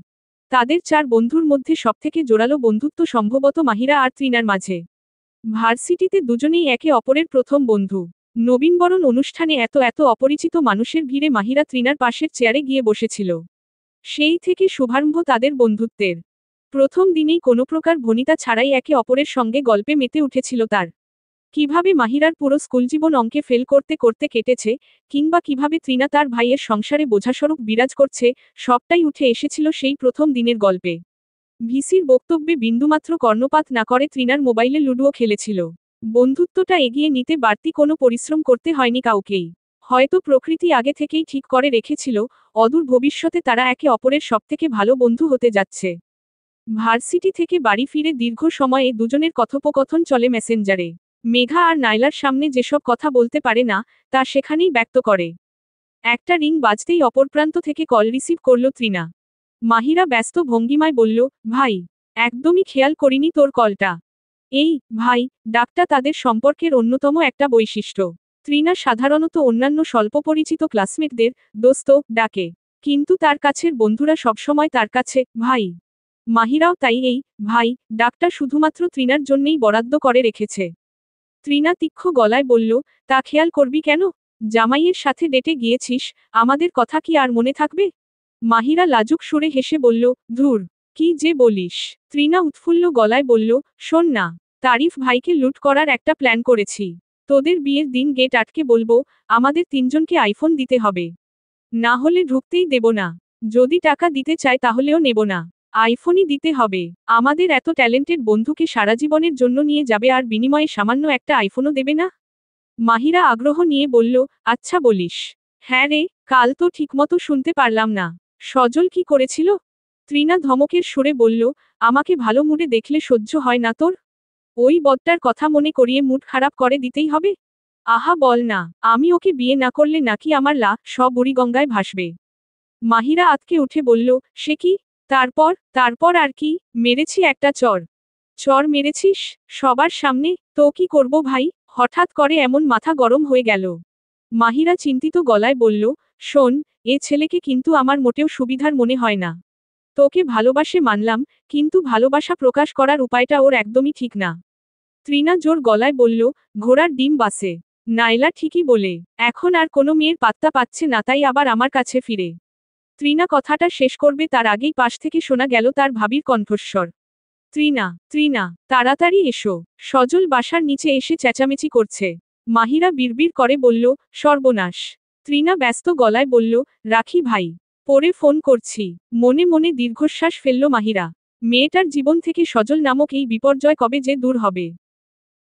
তাদের চার বন্ধুর মধ্যে সবথেকে জোরালো বন্ধুত্ব সম্ভবত মাহিরা আর তৃণার মাঝে। ভার্সিটিতে দুজনেই একে অপরের প্রথম বন্ধু। নবীনবরণ অনুষ্ঠানে এত এত অপরিচিত মানুষের ভিড়ে মাহিরা তৃণার পাশের চেয়ারে গিয়ে বসেছিল। সেই থেকে শুভারম্ভ তাদের বন্ধুত্বের। প্রথম দিনেই কোনো প্রকার ভনিতা ছাড়াই একে অপরের সঙ্গে গল্পে মেতে উঠেছিল তার। কিভাবে মাহিরার পুরো স্কুলজীবন অঙ্কে ফেল করতে করতে কেটেছে, কিংবা কিভাবে তৃণা তার ভাইয়ের সংসারে বোঝাস্বরূপ বিরাজ করছে, সবটাই উঠে এসেছিল সেই প্রথম দিনের গল্পে। ভিসির বক্তব্যে বিন্দুমাত্র কর্ণপাত না করে তৃণার মোবাইলে লুডুও খেলেছিল। বন্ধুত্বটা এগিয়ে নিতে বাড়তি কোনো পরিশ্রম করতে হয়নি কাউকেই। হয়তো প্রকৃতি আগে থেকেই ঠিক করে রেখেছিল, অদূর ভবিষ্যতে তারা একে অপরের সবথেকে ভালো বন্ধু হতে যাচ্ছে। ভার্সিটি থেকে বাড়ি ফিরে দীর্ঘ সময়ে দুজনের কথোপকথন চলে মেসেঞ্জারে। মেঘা আর নাইলার সামনে যেসব কথা বলতে পারে না, তা সেখানেই ব্যক্ত করে। একটা রিং বাজতেই অপর প্রান্ত থেকে কল রিসিভ করল তৃণা। মাহিরা ব্যস্ত ভঙ্গিমায় বলল, ভাই, একদমই খেয়াল করিনি তোর কলটা। এই, ভাই, ডাকটা তাদের সম্পর্কের অন্যতম একটা বৈশিষ্ট্য। তৃণা সাধারণত অন্যান্য স্বল্প পরিচিত ক্লাসমেটদের দোস্ত ডাকে। কিন্তু তার কাছের বন্ধুরা সবসময় তার কাছে ভাই। মাহিরাও তাই এই ভাই ডাকটা শুধুমাত্র তৃণার জন্যেই বরাদ্দ করে রেখেছে। তৃণা তীক্ষ্ণ গলায় বলল, তা খেয়াল করবি কেন? জামাইয়ের সাথে ডেটে গিয়েছিস, আমাদের কথা কি আর মনে থাকবে? মাহিরা লাজুক সুরে হেসে বলল, ধুর, কি যে বলিস। তৃণা উৎফুল্ল গলায় বলল, শোন না, তারিফ ভাইকে লুট করার একটা প্ল্যান করেছি। তোদের বিয়ের দিন গেট আটকে বলবো, আমাদের তিনজনকে আইফোন দিতে হবে। না হলে ঢুকতেই দেব না। যদি টাকা দিতে চায় তাহলেও নেব না। আইফোনই দিতে হবে। আমাদের এত ট্যালেন্টেড বন্ধুকে সারা জীবনের জন্য নিয়ে যাবে আর বিনিময়ে সামান্য একটা আইফোনও দেবে না? মাহিরা আগ্রহ নিয়ে বলল, আচ্ছা বলিস। হ্যাঁ রে, কাল তো ঠিকমতো শুনতে পারলাম না। সজল কি করেছিল? তৃণা ধমকের সুরে বলল, আমাকে ভালো মুডে দেখলে সহ্য হয় না তোর? ওই বদটার কথা মনে করিয়ে মুড খারাপ করে দিতেই হবে? আহা বল না, আমি ওকে বিয়ে না করলে নাকি আমার সব বুড়িগঙ্গায় ভাসবে। মাহিরা আতকে উঠে বলল, সে কি? তারপর আর কি? মেরেছি একটা চর। চর মেরেছিস? সবার সামনে? তো কি করব ভাই? হঠাৎ করে এমন মাথা গরম হয়ে গেল। মাহিরা চিন্তিত গলায় বলল, শোন, এ ছেলেকে কিন্তু আমার মোটেও সুবিধার মনে হয় না। তোকে ভালোবাসে মানলাম, কিন্তু ভালোবাসা প্রকাশ করার উপায়টা ওর একদমই ঠিক না। তৃণা জোর গলায় বলল, ঘোড়ার ডিম বাসে। নাইলা ঠিকই বলে, এখন আর কোনো মেয়ের পাত্তা পাচ্ছে না, তাই আবার আমার কাছে ফিরে। তৃণা কথাটা শেষ করবে তার আগেই পাশ থেকে শোনা গেল তার ভাবির কণ্ঠস্বর। তৃণা, তৃণা, তাড়াতাড়ি এসো। সজল বাসার নিচে এসে চেঁচামেচি করছে। মাহিরা বিড়বিড় করে বলল, সর্বনাশ। তৃণা ব্যস্ত গলায় বলল, রাখি ভাই, পরে ফোন করছি। মনে মনে দীর্ঘশ্বাস ফেলল মাহিরা। মেয়েটার জীবন থেকে সজল নামক এই বিপর্যয় কবে যে দূর হবে।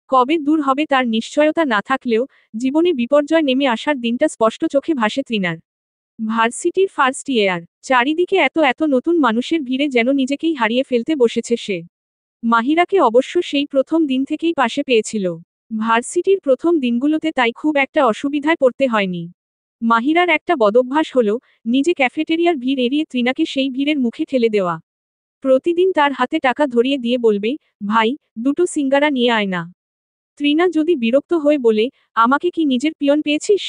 কবে দূর হবে তার নিশ্চয়তা না থাকলেও জীবনে বিপর্যয় নেমে আসার দিনটা স্পষ্ট চোখে ভাসে তৃণার। ভার্সিটির ফার্স্ট ইয়ার, চারিদিকে এত এত নতুন মানুষের ভিড়ে যেন নিজেকেই হারিয়ে ফেলতে বসেছে সে। মাহিরাকে অবশ্য সেই প্রথম দিন থেকেই পাশে পেয়েছিল। ভার্সিটির প্রথম দিনগুলোতে তাই খুব একটা অসুবিধায় পড়তে হয়নি। মাহিরার একটা বদভ্যাস হলো নিজে ক্যাফেটেরিয়ার ভিড় এড়িয়ে তৃণাকে সেই ভিড়ের মুখে ঠেলে দেওয়া। প্রতিদিন তার হাতে টাকা ধরিয়ে দিয়ে বলবে, ভাই, দুটো সিঙ্গারা নিয়ে আয় না। তৃণা যদি বিরক্ত হয়ে বলে, আমাকে কি নিজের পিয়ন পেয়েছিস?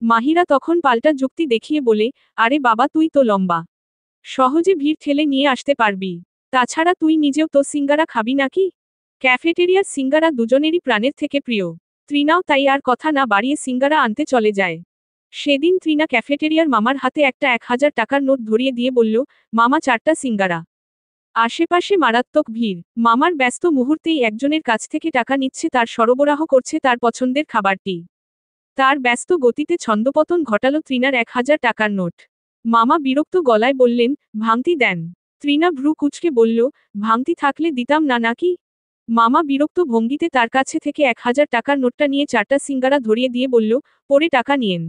মাহিরা তখন পাল্টা যুক্তি দেখিয়ে বলে, আরে বাবা, তুই তো লম্বা, সহজে ভিড় ঠেলে নিয়ে আসতে পারবি। তাছাড়া তুই নিজেও তো সিঙ্গারা খাবি নাকি? ক্যাফেটেরিয়ার সিঙ্গারা দুজনেরই প্রাণের থেকে প্রিয়। তৃণাও তাই আর কথা না বাড়িয়ে সিঙ্গারা আনতে চলে যায়। সেদিন তৃণা ক্যাফেটেরিয়ার মামার হাতে একটা 1000 টাকার নোট ধরিয়ে দিয়ে বলল, মামা, 4টা সিঙ্গারা। আশেপাশে মারাত্মক ভিড়। মামার ব্যস্ত মুহূর্তেই একজনের কাছ থেকে টাকা নিচ্ছে, তার সরবরাহ করছে তার পছন্দের খাবারটি। তার ব্যস্ত গতিতে ছন্দপতন ঘটালো তৃণার 1000 টাকার নোট। মামা বিরক্ত গলায় বললেন, ভাঙতি দেন। তৃণা ভ্রু কুঁচকে বলল, ভাঙতি থাকলে দিতাম না নাকি? মামা বিরক্ত ভঙ্গিতে তার কাছে থেকে 1000 টাকার নোটটা নিয়ে 4টা সিঙ্গারা ধরিয়ে দিয়ে বলল, পরে টাকা নিয়েন।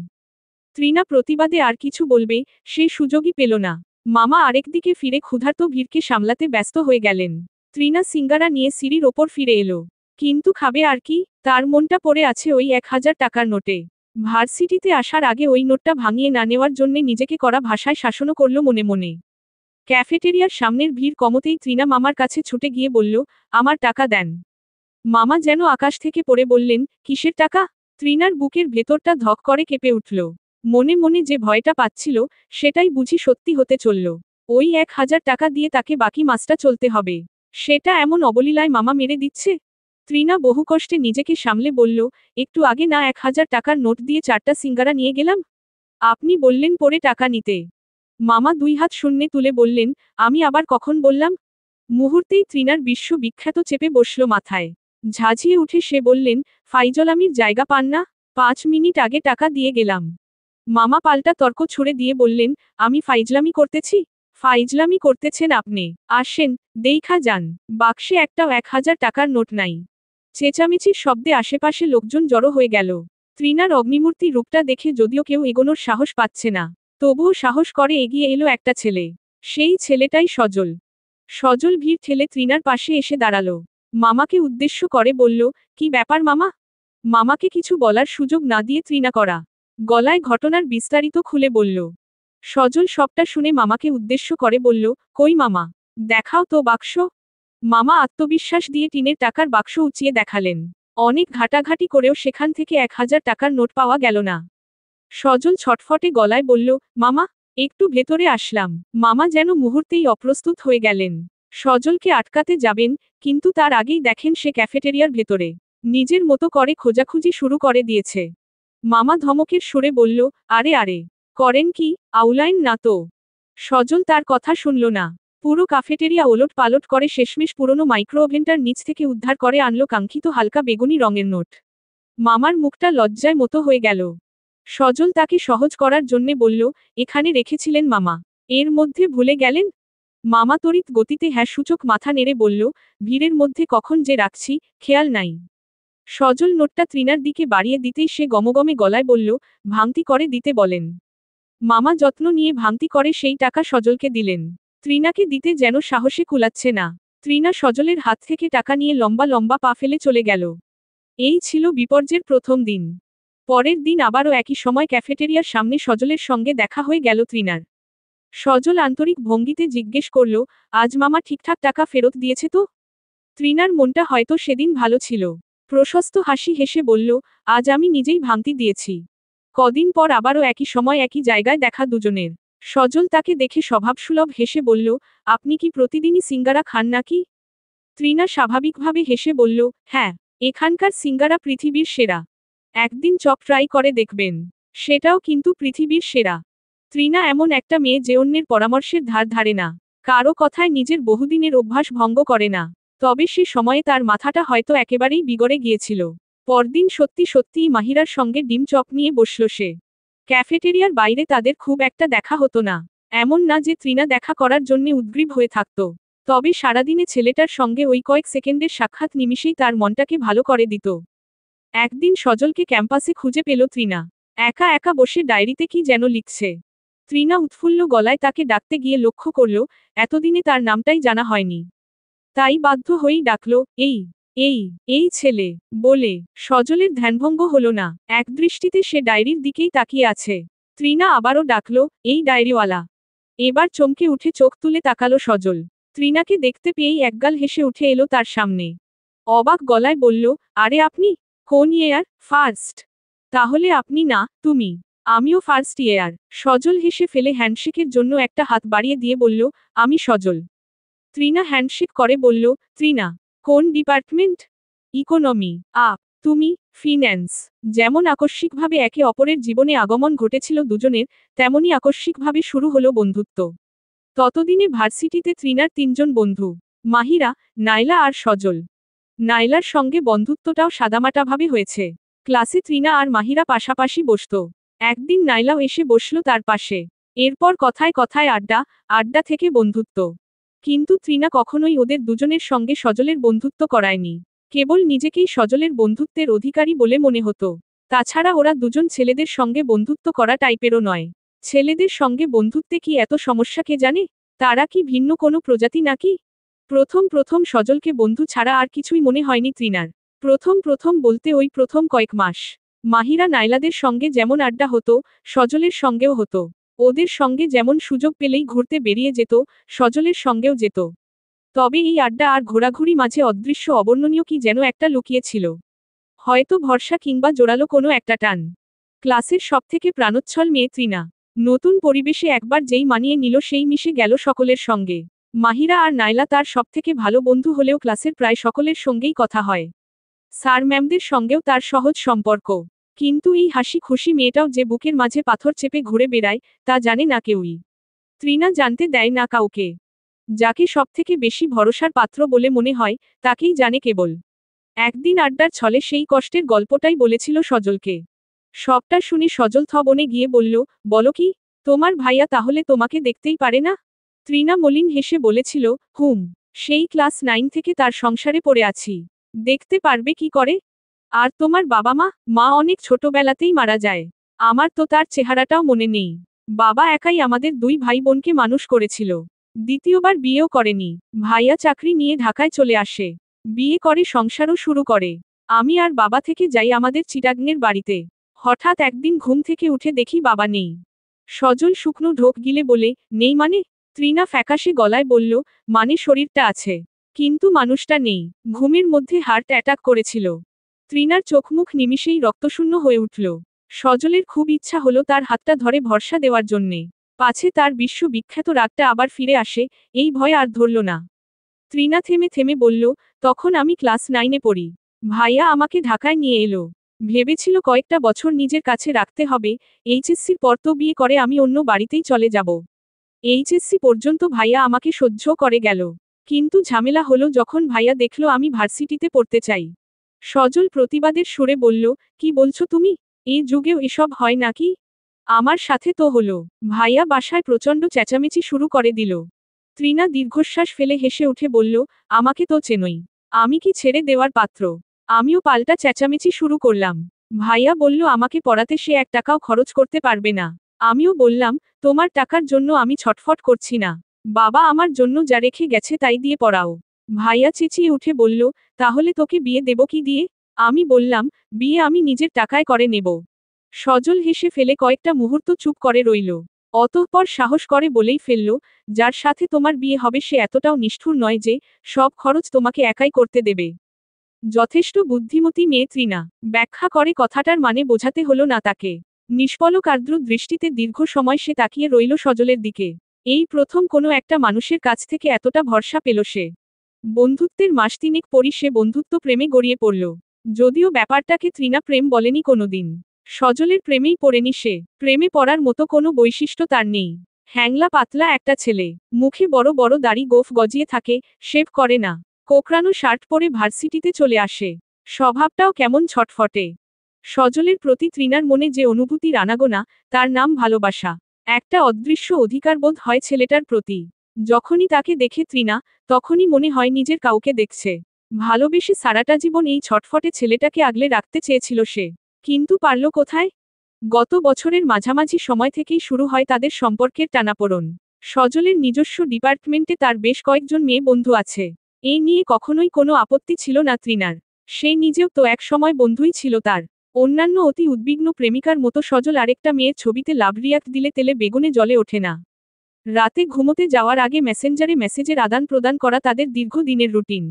তৃণা প্রতিবাদে আর কিছু বলবে সে সুযোগই পেল না। মামা আরেকদিকে ফিরে ক্ষুধার্ত ভিড়কে সামলাতে ব্যস্ত হয়ে গেলেন। তৃণা সিঙ্গারা নিয়ে সিঁড়ির ওপর ফিরে এলো। কিন্তু খাবে আর কি, তার মনটা পড়ে আছে ওই 1000 টাকার নোটে। ভার্সিটিতে আসার আগে ওই নোটটা ভাঙিয়ে না নেওয়ার জন্যে নিজেকে কড়া ভাষায় শাসনও করল মনে মনে। ক্যাফেটেরিয়ার সামনের ভিড় কমতেই তৃণা মামার কাছে ছুটে গিয়ে বলল, আমার টাকা দেন। মামা যেন আকাশ থেকে পড়ে বললেন, কিসের টাকা? তৃণার বুকের ভেতরটা ধক করে কেঁপে উঠল। মনে মনে যে ভয়টা পাচ্ছিল সেটাই বুঝি সত্যি হতে চলল। ওই 1000 টাকা দিয়ে তাকে বাকি মাসটা চলতে হবে। সেটা এমন অবলীলায় মামা মেরে দিচ্ছে। তৃণা বহু কষ্টে নিজেকে সামলে বলল, একটু আগে না 1000 টাকার নোট দিয়ে 4টা সিঙ্গারা নিয়ে গেলাম? আপনি বললেন পরে টাকা নিতে। মামা 2 হাত শূন্যে তুলে বললেন, আমি আবার কখন বললাম? মুহূর্তেই তৃণার বিশ্ববিখ্যাত চেপে বসল মাথায়। ঝাঁঝিয়ে উঠে সে বললেন, ফাইজলামির জায়গা পান না? 5 মিনিট আগে টাকা দিয়ে গেলাম। মামা পাল্টা তর্ক ছুড়ে দিয়ে বললেন, আমি ফাইজলামি করতেছি? ফাইজলামি করতেছেন আপনি। আসেন, দেইখা যান। বাক্সে একটাও 1000 টাকার নোট নাই। চেঁচামেচির শব্দে আশেপাশে লোকজন জড়ো হয়ে গেল। তৃণার অগ্নিমূর্তি রূপটা দেখে যদিও কেউ এগোনোর সাহস পাচ্ছে না, তবুও সাহস করে এগিয়ে এলো একটা ছেলে। সেই ছেলেটাই সজল। সজল ভিড় ঠেলে তৃণার পাশে এসে দাঁড়ালো। মামাকে উদ্দেশ্য করে বলল, কি ব্যাপার মামা? মামাকে কিছু বলার সুযোগ না দিয়ে তৃণা করা গলায় ঘটনার বিস্তারিত খুলে বলল। সজল সবটা শুনে মামাকে উদ্দেশ্য করে বলল, কই মামা, দেখাও তো বাক্স। মামা আত্মবিশ্বাস দিয়ে টিনের টাকার বাক্স উঁচিয়ে দেখালেন। অনেক ঘাটাঘাটি করেও সেখান থেকে 1000 টাকার নোট পাওয়া গেল না। সজল ছটফটে গলায় বলল, মামা, একটু ভেতরে আসলাম। মামা যেন মুহূর্তেই অপ্রস্তুত হয়ে গেলেন। সজলকে আটকাতে যাবেন, কিন্তু তার আগেই দেখেন সে ক্যাফেটেরিয়ার ভেতরে নিজের মতো করে খোঁজাখুঁজি শুরু করে দিয়েছে। মামা ধমকের সুরে বলল, আরে আরে, করেন কি, আউলাইন না তো? সজল তার কথা শুনল না। পুরো ক্যাফেটেরিয়া ওলট পালট করে শেষমেশ পুরনো মাইক্রো ওভেনটার নিচ থেকে উদ্ধার করে আনলো কাঙ্ক্ষিত হালকা বেগুনি রঙের নোট। মামার মুখটা লজ্জায় মতো হয়ে গেল। সজল তাকে সহজ করার জন্যে বলল, এখানে রেখেছিলেন মামা, এর মধ্যে ভুলে গেলেন? মামা তড়িৎ গতিতে হ্যাঁ সূচক মাথা নেড়ে বলল, ভিড়ের মধ্যে কখন যে রাখছি, খেয়াল নাই। সজল নোটটা তৃণার দিকে বাড়িয়ে দিতেই সে গমগমে গলায় বলল, ভাঙতি করে দিতে বলেন। মামা যত্ন নিয়ে ভাঙতি করে সেই টাকা সজলকে দিলেন। তৃণাকে দিতে যেন সাহসে কুলাচ্ছে না। তৃণা সজলের হাত থেকে টাকা নিয়ে লম্বা লম্বা পা ফেলে চলে গেল। এই ছিল বিপর্যয়ের প্রথম দিন। পরের দিন আবারও একই সময় ক্যাফেটেরিয়ার সামনে সজলের সঙ্গে দেখা হয়ে গেল তৃণার। সজল আন্তরিক ভঙ্গিতে জিজ্ঞেস করল, আজ মামা ঠিকঠাক টাকা ফেরত দিয়েছে তো? তৃণার মনটা হয়তো সেদিন ভালো ছিল। প্রশস্ত হাসি হেসে বলল, আজ আমি নিজেই ভাঙতি দিয়েছি। কদিন পর আবারও একই সময় একই জায়গায় দেখা দুজনের। সজল তাকে দেখে স্বভাবসুলভ হেসে বলল, আপনি কি প্রতিদিনই সিঙ্গারা খান নাকি? তৃণা স্বাভাবিকভাবে হেসে বলল, হ্যাঁ, এখানকার সিঙ্গারা পৃথিবীর সেরা। একদিন চপ ট্রাই করে দেখবেন, সেটাও কিন্তু পৃথিবীর সেরা। তৃণা এমন একটা মেয়ে যে অন্যের পরামর্শের ধার ধারে না, কারো কথায় নিজের বহুদিনের অভ্যাস ভঙ্গ করে না। তবে সে সময়ে তার মাথাটা হয়তো একেবারেই বিগড়ে গিয়েছিল। পরদিন সত্যি সত্যিই মাহিরার সঙ্গে ডিম চপ নিয়ে বসল সে। ক্যাফেটেরিয়ার বাইরে তাদের খুব একটা দেখা হতো না। এমন না যে তৃণা দেখা করার জন্যে উদ্গ্রীব হয়ে থাকত। তবে সারাদিনে ছেলেটার সঙ্গে ওই কয়েক সেকেন্ডের সাক্ষাৎ নিমিষেই তার মনটাকে ভালো করে দিত। একদিন সজলকে ক্যাম্পাসে খুঁজে পেল তৃণা। একা একা বসে ডায়েরিতে কি যেন লিখছে। তৃণা উৎফুল্ল গলায় তাকে ডাকতে গিয়ে লক্ষ্য করল, এতদিনে তার নামটাই জানা হয়নি। তাই বাধ্য হয়েই ডাকল, এই এই এই ছেলে বলে। সজলের ধ্যানভঙ্গ হল না, একদৃষ্টিতে সে ডায়েরির দিকেই তাকিয়ে আছে। তৃণা আবারও ডাকল, এই ডায়েরিওয়ালা। এবার চমকে উঠে চোখ তুলে তাকালো সজল। তৃণাকে দেখতে পেয়েই একগাল হেসে উঠে এলো তার সামনে। অবাক গলায় বলল, আরে আপনি? কোন ইয়ার? ফার্স্ট? তাহলে আপনি না, তুমি। আমিও ফার্স্ট ইয়ার। সজল হেসে ফেলে হ্যান্ডশেকের জন্য একটা হাত বাড়িয়ে দিয়ে বলল, আমি সজল। তৃণা হ্যান্ডশেক করে বলল, তৃণা, কোন ডিপার্টমেন্ট? ইকোনমি। তুমি? ফিন্যান্স। যেমন আকস্মিকভাবে একে অপরের জীবনে আগমন ঘটেছিল দুজনের, তেমনি আকস্মিকভাবে শুরু হলো বন্ধুত্ব। ততদিনে ভার্সিটিতে তৃণার তিনজন বন্ধু, মাহিরা, নাইলা আর সজল। নাইলার সঙ্গে বন্ধুত্বটাও সাদামাটাভাবে হয়েছে। ক্লাসে তৃণা আর মাহিরা পাশাপাশি বসত। একদিন নাইলাও এসে বসল তার পাশে। এরপর কথায় কথায় আড্ডা, আড্ডা থেকে বন্ধুত্ব। কিন্তু তৃণা কখনোই ওদের দুজনের সঙ্গে সজলের বন্ধুত্ব করায়নি। কেবল নিজেকেই সজলের বন্ধুত্বের অধিকারী বলে মনে হতো। তাছাড়া ওরা দুজন ছেলেদের সঙ্গে বন্ধুত্ব করা টাইপেরও নয়। ছেলেদের সঙ্গে বন্ধুত্বে কি এত সমস্যা কে জানে? তারা কি ভিন্ন কোনো প্রজাতি নাকি? প্রথম প্রথম সজলকে বন্ধু ছাড়া আর কিছুই মনে হয়নি তৃণার। প্রথম প্রথম বলতে ওই প্রথম কয়েক মাস। মাহিরা নাইলাদের সঙ্গে যেমন আড্ডা হতো, সজলের সঙ্গেও হতো। ওদের সঙ্গে যেমন সুযোগ পেলেই ঘুরতে বেরিয়ে যেত, সজলের সঙ্গেও যেত। তবে এই আড্ডা আর ঘোরাঘুরি মাঝে অদৃশ্য অবর্ণনীয় কি যেন একটা লুকিয়েছিল। হয়তো ভরসা কিংবা জোরালো কোনো একটা টান। ক্লাসের সবথেকে প্রাণোচ্ছল মেয়ে তৃণা। নতুন পরিবেশে একবার যেই মানিয়ে নিল সেই মিশে গেল সকলের সঙ্গে। মাহিরা আর নাইলা তার সবথেকে ভালো বন্ধু হলেও ক্লাসের প্রায় সকলের সঙ্গেই কথা হয়। স্যার ম্যামদের সঙ্গেও তার সহজ সম্পর্ক। কিন্তু এই হাসি খুশি মেয়েটাও যে বুকের মাঝে পাথর চেপে ঘুরে বেড়ায়, তা জানে না কেউই। তৃণা জানতে দেয় না কাউকে। যাকে সবথেকে বেশি ভরসার পাত্র বলে মনে হয়, তাকেই জানে কেবল। একদিন আড্ডার ছলে সেই কষ্টের গল্পটাই বলেছিল সজলকে। সবটা শুনে সজল থবনে গিয়ে বলল, বলো কি? তোমার ভাইয়া তাহলে তোমাকে দেখতেই পারে না? তৃণা মলিন হেসে বলেছিল, হুম। সেই ক্লাস 9 থেকে তার সংসারে পড়ে আছি। দেখতে পারবে কি করে? আর তোমার বাবা মা? মা অনেক ছোটবেলাতেই মারা যায়। আমার তো তার চেহারাটাও মনে নেই। বাবা একাই আমাদের দুই ভাই বোনকে মানুষ করেছিল। দ্বিতীয়বার বিয়েও করেনি। ভাইয়া চাকরি নিয়ে ঢাকায় চলে আসে। বিয়ে করে সংসারও শুরু করে। আমি আর বাবা থেকে যাই আমাদের চিটাগংয়ের বাড়িতে। হঠাৎ একদিন ঘুম থেকে উঠে দেখি বাবা নেই। সজল শুকনো ঢোক গিলে বলে, নেই মানে? তৃণা ফ্যাকাশে গলায় বলল, মানে শরীরটা আছে, কিন্তু মানুষটা নেই। ঘুমের মধ্যে হার্ট অ্যাটাক করেছিল। তৃণার চোখমুখ নিমিষেই রক্তশূন্য হয়ে উঠল। সজলের খুব ইচ্ছা হলো তার হাতটা ধরে ভরসা দেওয়ার জন্যে। পাছে তার বিশ্ববিখ্যাত রাগটা আবার ফিরে আসে, এই ভয় আর ধরল না। তৃণা থেমে থেমে বলল, তখন আমি ক্লাস 9-এ পড়ি। ভাইয়া আমাকে ঢাকায় নিয়ে এলো। ভেবেছিল কয়েকটা বছর নিজের কাছে রাখতে হবে, এইচএসসির পর তো বিয়ে করে আমি অন্য বাড়িতেই চলে যাব। এইচএসসি পর্যন্ত ভাইয়া আমাকে সহ্য করে গেল। কিন্তু ঝামেলা হলো যখন ভাইয়া দেখল আমি ভার্সিটিতে পড়তে চাই। সজল প্রতিবাদের সুরে বলল, কি বলছো তুমি? এই যুগেও এসব হয় নাকি? আমার সাথে তো হলো। ভাইয়া বাসায় প্রচণ্ড চেঁচামেচি শুরু করে দিল। তৃণা দীর্ঘশ্বাস ফেলে হেসে উঠে বলল, আমাকে তো চেনই। আমি কি ছেড়ে দেওয়ার পাত্র? আমিও পাল্টা চেঁচামেচি শুরু করলাম। ভাইয়া বলল আমাকে পড়াতে সে 1 টাকাও খরচ করতে পারবে না। আমিও বললাম, তোমার টাকার জন্য আমি ছটফট করছি না। বাবা আমার জন্য যা রেখে গেছে তাই দিয়ে পড়াও। ভাইয়া চেঁচিয়ে উঠে বলল, তাহলে তোকে বিয়ে দেব কি দিয়ে? আমি বললাম, বিয়ে আমি নিজের টাকায় করে নেব। সজল হেসে ফেলে কয়েকটা মুহূর্ত চুপ করে রইল। অতঃপর সাহস করে বলেই ফেলল, যার সাথে তোমার বিয়ে হবে সে এতটাও নিষ্ঠুর নয় যে সব খরচ তোমাকে একাই করতে দেবে। যথেষ্ট বুদ্ধিমতী মেয়ে তৃণা ব্যাখ্যা করে কথাটার মানে বোঝাতে হলো না তাকে। নিষ্পলক আর্দ্র দৃষ্টিতে দীর্ঘ সময় সে তাকিয়ে রইল সজলের দিকে। এই প্রথম কোনো একটা মানুষের কাছ থেকে এতটা ভরসা পেল সে। বন্ধুত্বের মাস 3 পরই সে বন্ধুত্ব প্রেমে গড়িয়ে পড়ল। যদিও ব্যাপারটাকে তৃণা প্রেম বলেনি কোনোদিন। সজলের প্রেমেই পড়েনি সে। প্রেমে পড়ার মতো কোনো বৈশিষ্ট্য তার নেই। হ্যাংলা পাতলা একটা ছেলে, মুখে বড় বড় দাড়ি গোঁফ গজিয়ে থাকে, শেভ করে না। কোঁকড়ানো শার্ট পরে ভার্সিটিতে চলে আসে। স্বভাবটাও কেমন ছটফটে। সজলের প্রতি তৃণার মনে যে অনুভূতির আনাগোনা, তার নাম ভালোবাসা। একটা অদৃশ্য অধিকারবোধ হয় ছেলেটার প্রতি। যখনই তাকে দেখে তৃণা, তখনই মনে হয় নিজের কাউকে দেখছে। ভালোবেসে সারাটা জীবন এই ছটফটে ছেলেটাকে আগলে রাখতে চেয়েছিল সে। কিন্তু পারল কোথায়? গত বছরের মাঝামাঝি সময় থেকেই শুরু হয় তাদের সম্পর্কের টানাপোড়েন। সজলের নিজস্ব ডিপার্টমেন্টে তার বেশ কয়েকজন মেয়ে বন্ধু আছে। এই নিয়ে কখনোই কোনো আপত্তি ছিল না তৃণার। সে নিজেও তো এক সময় বন্ধুই ছিল তার। অন্যান্য অতি উদ্বিগ্ন প্রেমিকার মতো সজল আরেকটা মেয়ের ছবিতে লাভ রিয়াক্ট দিলে তেলে বেগুনে জ্বলে ওঠে না। রাতে ঘুমোতে যাওয়ার আগে মেসেঞ্জারে মেসেজের আদান প্রদান করা তাদের দীর্ঘদিনের রুটিন।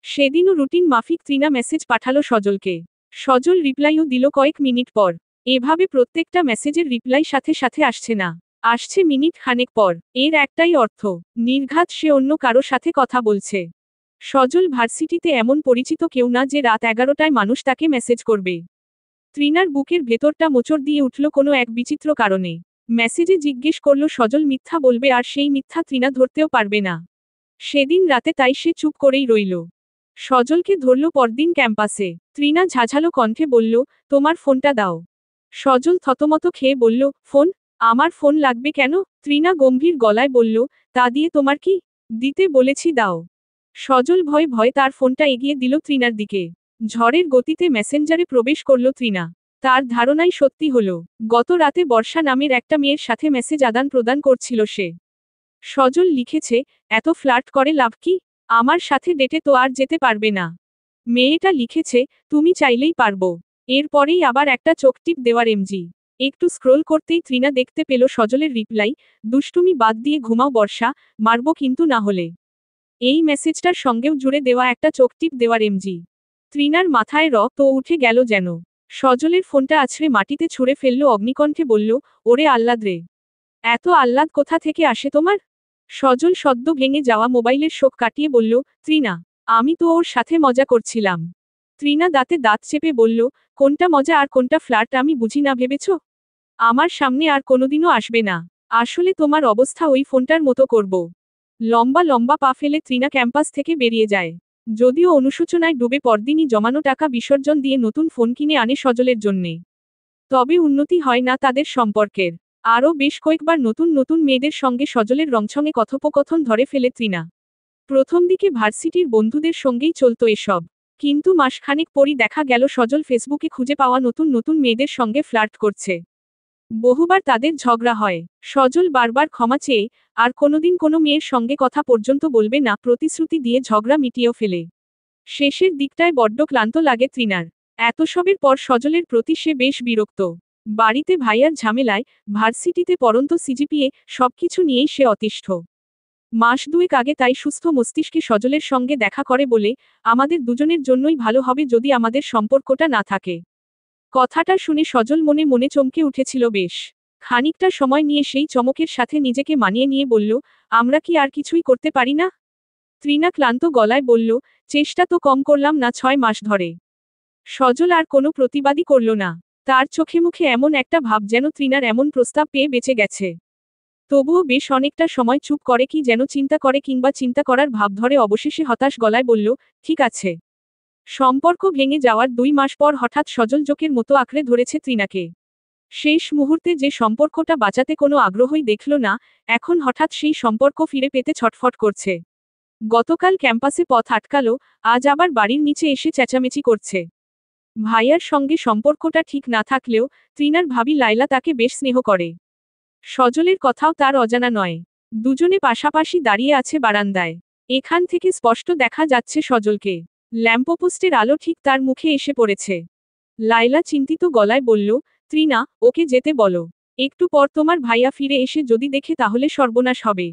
সেদিনও রুটিন মাফিক তৃণা মেসেজ পাঠালো সজলকে। সজল রিপ্লাইও দিল কয়েক মিনিট পর। এভাবে প্রত্যেকটা মেসেজের রিপ্লাই সাথে সাথে আসছে না, আসছে মিনিট খানেক পর। এর একটাই অর্থ, নির্ঘাত সে অন্য কারো সাথে কথা বলছে। সজল ভার্সিটিতে এমন পরিচিত কেউ না যে রাত 11টায় মানুষ তাকে মেসেজ করবে। তৃণার বুকের ভেতরটা মোচড় দিয়ে উঠল কোনো এক বিচিত্র কারণে। মেসেজে জিজ্ঞেস করল সজল মিথ্যা বলবে আর সেই মিথ্যা তৃণা ধরতেও পারবে না। সেদিন রাতে তাই সে চুপ করেই রইল। সজলকে ধরল পরদিন ক্যাম্পাসে। তৃণা ঝাঝালো কণ্ঠে বলল, তোমার ফোনটা দাও। সজল থতমত খেয়ে বলল, ফোন? আমার ফোন লাগবে কেন? তৃণা গম্ভীর গলায় বলল, তা দিয়ে তোমার কি? দিতে বলেছি দাও। সজল ভয়ে ভয়ে তার ফোনটা এগিয়ে দিল তৃণার দিকে। ঝড়ের গতিতে মেসেঞ্জারে প্রবেশ করল তৃণা। তার ধারণাই সত্যি হল। গত রাতে বর্ষা নামের একটা মেয়ের সাথে মেসেজ আদান প্রদান করছিল সে। সজল লিখেছে, এত ফ্লার্ট করে লাভ কি? আমার সাথে ডেটে তো আর যেতে পারবে না। মেয়েটা লিখেছে, তুমি চাইলেই পারবো। এরপরেই আবার একটা চোখটিপ দেওয়ার এমজি। একটু স্ক্রোল করতেই তৃণা দেখতে পেল সজলের রিপ্লাই, দুষ্টুমি বাদ দিয়ে ঘুমাও বর্ষা, মারবো কিন্তু না হলে। এই মেসেজটার সঙ্গেও জুড়ে দেওয়া একটা চোখটিপ দেওয়ার এমজি। তৃণার মাথায় রক্ত উঠে গেল যেন। সজলের ফোনটা আছড়ে মাটিতে ছুঁড়ে ফেলল, অগ্নিকণ্ঠে বলল, ওরে আহ্লাদ রে! এত আহ্লাদ কোথা থেকে আসে তোমার? সজল সদ্য ভেঙে যাওয়া মোবাইলের শোক কাটিয়ে বলল, তৃণা, আমি তো ওর সাথে মজা করছিলাম। তৃণা দাঁতে দাঁত চেপে বলল, কোনটা মজা আর কোনটা ফ্লার্ট আমি বুঝি না ভেবেছ? আমার সামনে আর কোনোদিনও আসবে না। আসলে তোমার অবস্থা ওই ফোনটার মতো করব। লম্বা লম্বা পা ফেলে তৃণা ক্যাম্পাস থেকে বেরিয়ে যায়। যদিও অনুশোচনায় ডুবে পরদিনই জমানো টাকা বিসর্জন দিয়ে নতুন ফোন কিনে আনে সজলের জন্যে। তবে উন্নতি হয় না তাদের সম্পর্কের। আরও বেশ কয়েকবার নতুন নতুন মেয়েদের সঙ্গে সজলের রংছঙে কথোপকথন ধরে ফেলে তৃণা। প্রথম দিকে ভার্সিটির বন্ধুদের সঙ্গেই চলত এসব। কিন্তু মাসখানেক পরই দেখা গেল সজল ফেসবুকে খুঁজে পাওয়া নতুন নতুন মেয়েদের সঙ্গে ফ্লার্ট করছে। বহুবার তাদের ঝগড়া হয়। সজল বারবার ক্ষমা চেয়ে, আর কোনোদিন কোনো মেয়ের সঙ্গে কথা পর্যন্ত বলবে না প্রতিশ্রুতি দিয়ে ঝগড়া মিটিয়েও ফেলে। শেষের দিকটায় বড্ড ক্লান্ত লাগে তৃণার। এতসবের পর সজলের প্রতি সে বেশ বিরক্ত। বাড়িতে ভাইয়ার ঝামেলায়, ভার্সিটিতে পড়ন্ত সিজিপিএ, সবকিছু নিয়েই সে অতিষ্ঠ। মাস দুয়েক আগে তাই সুস্থ মস্তিষ্কে সজলের সঙ্গে দেখা করে বলে, আমাদের দুজনের জন্যই ভালো হবে যদি আমাদের সম্পর্কটা না থাকে। কথাটা শুনে সজল মনে মনে চমকে উঠেছিল বেশ। খানিকটা সময় নিয়ে সেই চমকের সাথে নিজেকে মানিয়ে নিয়ে বলল, আমরা কি আর কিছুই করতে পারি না? তৃণা ক্লান্ত গলায় বলল, চেষ্টা তো কম করলাম না 6 মাস ধরে। সজল আর কোনো প্রতিবাদই করল না। তার চোখে মুখে এমন একটা ভাব যেন তৃণার এমন প্রস্তাব পেয়ে বেঁচে গেছে। তবুও বেশ অনেকটা সময় চুপ করে কি যেন চিন্তা করে কিংবা চিন্তা করার ভাব ধরে অবশেষে হতাশ গলায় বলল, ঠিক আছে। সম্পর্ক ভেঙে যাওয়ার 2 মাস পর হঠাৎ সজল জোকের মতো আঁকড়ে ধরেছে তৃণাকে। শেষ মুহূর্তে যে সম্পর্কটা বাঁচাতে কোনো আগ্রহই দেখল না, এখন হঠাৎ সেই সম্পর্ক ফিরে পেতে ছটফট করছে। গতকাল ক্যাম্পাসে পথ আটকালো, আজ আবার বাড়ির নিচে এসে চেঁচামেচি করছে। ভাইয়ার সঙ্গে সম্পর্কটা ঠিক না থাকলেও তৃণার ভাবি লায়লা তাকে বেশ স্নেহ করে। সজলের কথাও তার অজানা নয়। দুজনে পাশাপাশি দাঁড়িয়ে আছে বারান্দায়। এখান থেকে স্পষ্ট দেখা যাচ্ছে সজলকে। ল্যাম্পপোস্টের আলো ঠিক তার মুখে এসে পড়েছে। লায়লা চিন্তিত গলায় বলল, তৃণা, ওকে যেতে বলো। একটু পর তোমার ভাইয়া ফিরে এসে যদি দেখে তাহলে সর্বনাশ হবে।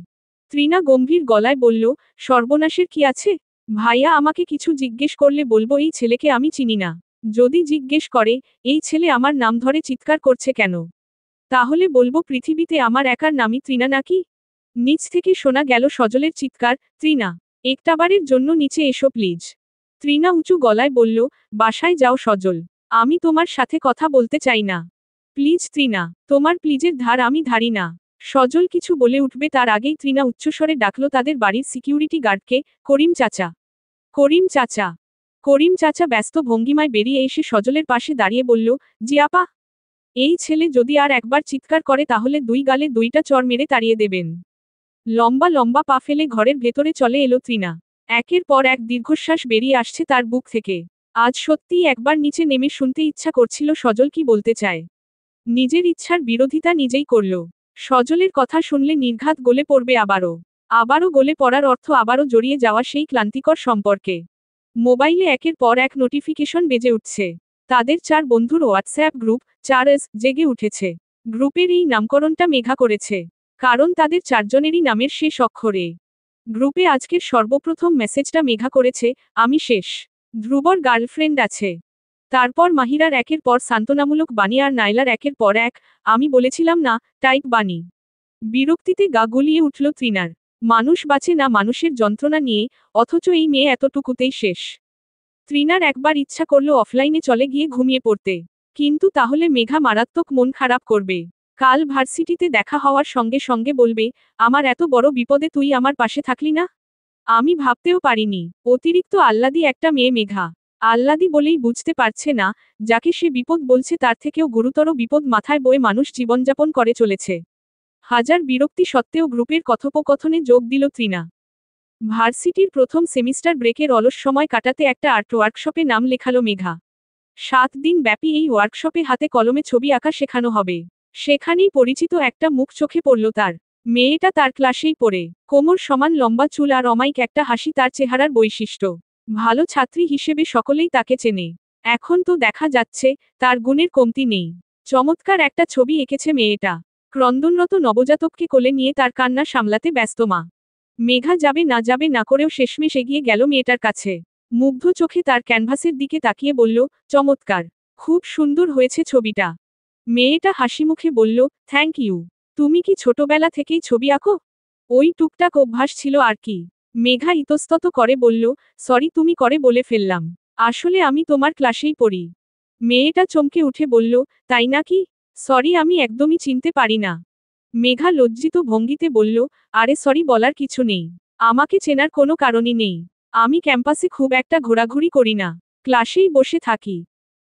তৃণা গম্ভীর গলায় বলল, সর্বনাশের কি আছে? ভাইয়া আমাকে কিছু জিজ্ঞেস করলে বলবো এই ছেলেকে আমি চিনি না। যদি জিজ্ঞেস করে, এই ছেলে আমার নাম ধরে চিৎকার করছে কেন? তাহলে বলবো পৃথিবীতে আমার একার নামই তৃণা নাকি? নিচ থেকে শোনা গেল সজলের চিৎকার, তৃণা, একটাবারের জন্য নিচে এসো প্লিজ। তৃণা উঁচু গলায় বলল, বাসায় যাও সজল। আমি তোমার সাথে কথা বলতে চাই না। প্লিজ তৃণা, তোমার প্লিজের ধার আমি ধারি না। সজল কিছু বলে উঠবে তার আগেই তৃণা উচ্চস্বরে ডাকল তাদের বাড়ির সিকিউরিটি গার্ডকে, করিম চাচা। করিম চাচা। করিম চাচা ব্যস্ত ভঙ্গিমায় বেরিয়ে এসে সজলের পাশে দাঁড়িয়ে বলল, জি আপা। এই ছেলে যদি আর একবার চিৎকার করে তাহলে দুই গালে দুইটা চড় মেরে তাড়িয়ে দেবেন। লম্বা লম্বা পা ফেলে ঘরের ভেতরে চলে এলো তৃণা। একের পর এক দীর্ঘশ্বাস বেরিয়ে আসছে তার বুক থেকে। আজ সত্যিই একবার নিচে নেমে শুনতে ইচ্ছা করছিল সজল কি বলতে চায়। নিজের ইচ্ছার বিরোধিতা নিজেই করল। সজলের কথা শুনলে নির্ঘাত গলে পড়বে আবারও গলে পড়ার অর্থ আবারও জড়িয়ে যাওয়া সেই ক্লান্তিকর সম্পর্কে। মোবাইলে একের পর এক নোটিফিকেশন বেজে উঠছে। তাদের 4 বন্ধুর হোয়াটসঅ্যাপ গ্রুপ 4S জেগে উঠেছে। গ্রুপের এই নামকরণটা মেঘা করেছে। কারণ তাদের 4 জনেরই নামের শেষ অক্ষরে। গ্রুপে আজকের সর্বপ্রথম মেসেজটা মেঘা করেছে, আমি শেষ। ধ্রুবর গার্লফ্রেন্ড আছে। তারপর মাহিরার একের পর সান্ত্বনামূলক বাণী আর নাইলার একের পর এক, আমি বলেছিলাম না, টাইপ বাণী। বিরক্তিতে গা গুলিয়ে উঠল তৃণার। মানুষ বাঁচে না মানুষের যন্ত্রণা নিয়ে, অথচ এই মেয়ে এতটুকুতেই শেষ। তৃণার একবার ইচ্ছা করল অফলাইনে চলে গিয়ে ঘুমিয়ে পড়তে। কিন্তু তাহলে মেঘা মারাত্মক মন খারাপ করবে। কাল ভার্সিটিতে দেখা হওয়ার সঙ্গে সঙ্গে বলবে, আমার এত বড় বিপদে তুই আমার পাশে থাকলি না। আমি ভাবতেও পারিনি। অতিরিক্ত আহ্লাদী একটা মেয়ে মেঘা। আহ্লাদী বলেই বুঝতে পারছে না, যাকে সে বিপদ বলছে তার থেকেও গুরুতর বিপদ মাথায় বয়ে মানুষ জীবনযাপন করে চলেছে। হাজার বিরক্তি সত্ত্বেও গ্রুপের কথোপকথনে যোগ দিল তৃণা। ভার্সিটির প্রথম সেমিস্টার ব্রেকের অলস সময় কাটাতে একটা আর্ট ওয়ার্কশপে নাম লেখালো মেঘা। 7 দিন ব্যাপী এই ওয়ার্কশপে হাতে কলমে ছবি আঁকা শেখানো হবে। সেখানেই পরিচিত একটা মুখ চোখে পড়ল তার। মেয়েটা তার ক্লাসেই পড়ে। কোমর সমান লম্বা চুল আর অমায়িক একটা হাসি তার চেহারার বৈশিষ্ট্য। ভালো ছাত্রী হিসেবে সকলেই তাকে চেনে। এখন তো দেখা যাচ্ছে, তার গুণের কমতি নেই। চমৎকার একটা ছবি এঁকেছে মেয়েটা। ক্রন্দনরত নবজাতককে কোলে নিয়ে তার কান্না সামলাতে ব্যস্ত মা। মেঘা যাবে না করেও শেষমেশ এগিয়ে গেল মেয়েটার কাছে। মুগ্ধ চোখে তার ক্যানভাসের দিকে তাকিয়ে বলল, চমৎকার। খুব সুন্দর হয়েছে ছবিটা। মেয়েটা হাসিমুখে বলল, থ্যাংক ইউ। তুমি কি ছোটবেলা থেকেই ছবি আঁকো? ওই টুকটাক অভ্যাস ছিল আর কি। মেঘা ইতস্তত করে বলল, সরি তুমি করে বলে ফেললাম। আসলে আমি তোমার ক্লাসেই পড়ি। মেয়েটা চমকে উঠে বলল, তাই নাকি? সরি আমি একদমই চিনতে পারি না। মেঘা লজ্জিত ভঙ্গিতে বলল, আরে সরি বলার কিছু নেই। আমাকে চেনার কোনো কারণই নেই। আমি ক্যাম্পাসে খুব একটা ঘোরাঘুরি করি না। ক্লাসেই বসে থাকি।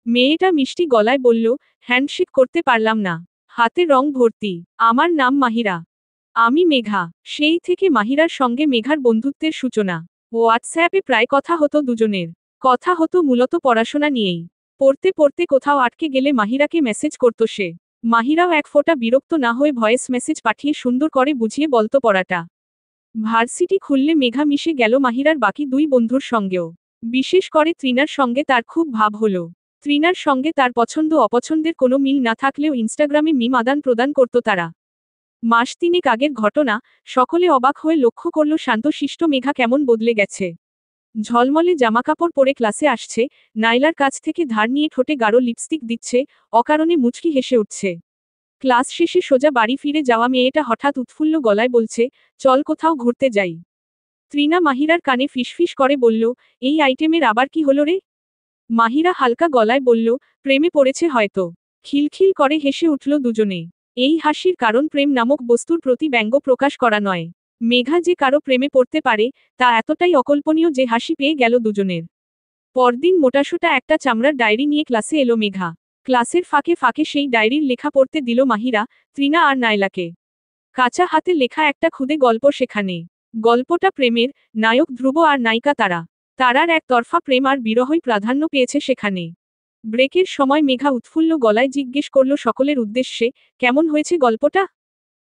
মেয়েটা মিষ্টি গলায় বলল, হ্যান্ডশেক করতে পারলাম না। হাতে রং ভর্তি। আমার নাম মাহিরা। আমি মেঘা। সেই থেকে মাহিরার সঙ্গে মেঘার বন্ধুত্বের সূচনা। হোয়াটসঅ্যাপে প্রায় কথা হতো দুজনের। কথা হতো মূলত পড়াশোনা নিয়েই। পড়তে পড়তে কোথাও আটকে গেলে মাহিরাকে মেসেজ করত সে। মাহিরাও এক ফোঁটা বিরক্ত না হয়ে ভয়েস মেসেজ পাঠিয়ে সুন্দর করে বুঝিয়ে বলতো পড়াটা। ভার্সিটি খুললে মেঘা মিশে গেল মাহিরার বাকি 2 বন্ধুর সঙ্গেও। বিশেষ করে তৃণার সঙ্গে তার খুব ভাব হলো। তৃণার সঙ্গে তার পছন্দ অপছন্দের কোনো মিল না থাকলেও ইনস্টাগ্রামে মিম আদান প্রদান করত তারা। মাস 3 আগের ঘটনা, সকলে অবাক হয়ে লক্ষ্য করল শান্তশিষ্ট মেঘা কেমন বদলে গেছে। ঝলমলে জামাকাপড় পরে ক্লাসে আসছে, নাইলার কাছ থেকে ধার নিয়ে ঠোঁটে গাঢ় লিপস্টিক দিচ্ছে, অকারণে মুচকি হেসে উঠছে। ক্লাস শেষে সোজা বাড়ি ফিরে যাওয়া মেয়েটা হঠাৎ উৎফুল্ল গলায় বলছে, চল কোথাও ঘুরতে যাই। তৃণা মাহিরার কানে ফিসফিস করে বলল, এই আইটেমের আবার কি হলো রে? মাহিরা হালকা গলায় বলল, প্রেমে পড়েছে হয়তো। খিলখিল করে হেসে উঠল দুজনে। এই হাসির কারণ প্রেম নামক বস্তুর প্রতি ব্যঙ্গ প্রকাশ করা নয়। মেঘা যে কারো প্রেমে পড়তে পারে, তা এতটাই অকল্পনীয় যে হাসি পেয়ে গেল দুজনের। পরদিন মোটাসোটা একটা চামড়ার ডায়েরি নিয়ে ক্লাসে এলো মেঘা। ক্লাসের ফাঁকে ফাঁকে সেই ডায়েরির লেখা পড়তে দিল মাহিরা, তৃণা আর নাইলাকে। কাঁচা হাতে লেখা একটা ক্ষুদে গল্প সেখানে। গল্পটা প্রেমের, নায়ক ধ্রুব আর নায়িকা তারা। তারার একতরফা প্রেম আর বিরহই প্রাধান্য পেয়েছে সেখানে। ব্রেকের সময় মেঘা উৎফুল্ল গলায় জিজ্ঞেস করল সকলের উদ্দেশ্যে, কেমন হয়েছে গল্পটা?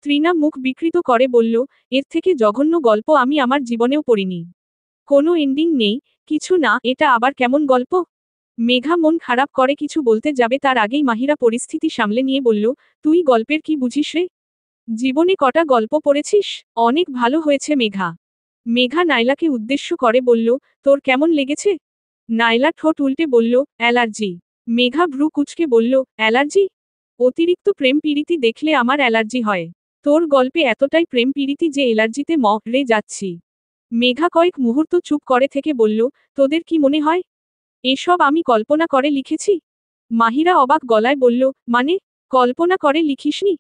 তৃণা মুখ বিকৃত করে বলল, এর থেকে জঘন্য গল্প আমি আমার জীবনেও পড়িনি। কোনো এন্ডিং নেই, কিছু না, এটা আবার কেমন গল্প? মেঘা মন খারাপ করে কিছু বলতে যাবে তার আগেই মাহিরা পরিস্থিতি সামলে নিয়ে বলল, তুই গল্পের কি বুঝিস রে? জীবনে কটা গল্প পড়েছিস? অনেক ভালো হয়েছে মেঘা। মেঘা নাইলাকে উদ্দেশ্য করে বলল, তোর কেমন লেগেছে? নাইলা ঠোঁট উল্টে বলল, অ্যালার্জি। মেঘা ভ্রু কুঁচকে বলল, অ্যালার্জি? অতিরিক্ত প্রেম পীড়িতি দেখলে আমার অ্যালার্জি হয়। তোর গল্পে এতটাই প্রেম পীড়িতি যে অ্যালার্জিতে মরে যাচ্ছি। মেঘা কয়েক মুহূর্ত চুপ করে থেকে বলল, তোদের কি মনে হয় এসব আমি কল্পনা করে লিখেছি? মাহিরা অবাক গলায় বলল, মানে, কল্পনা করে লিখিসনি?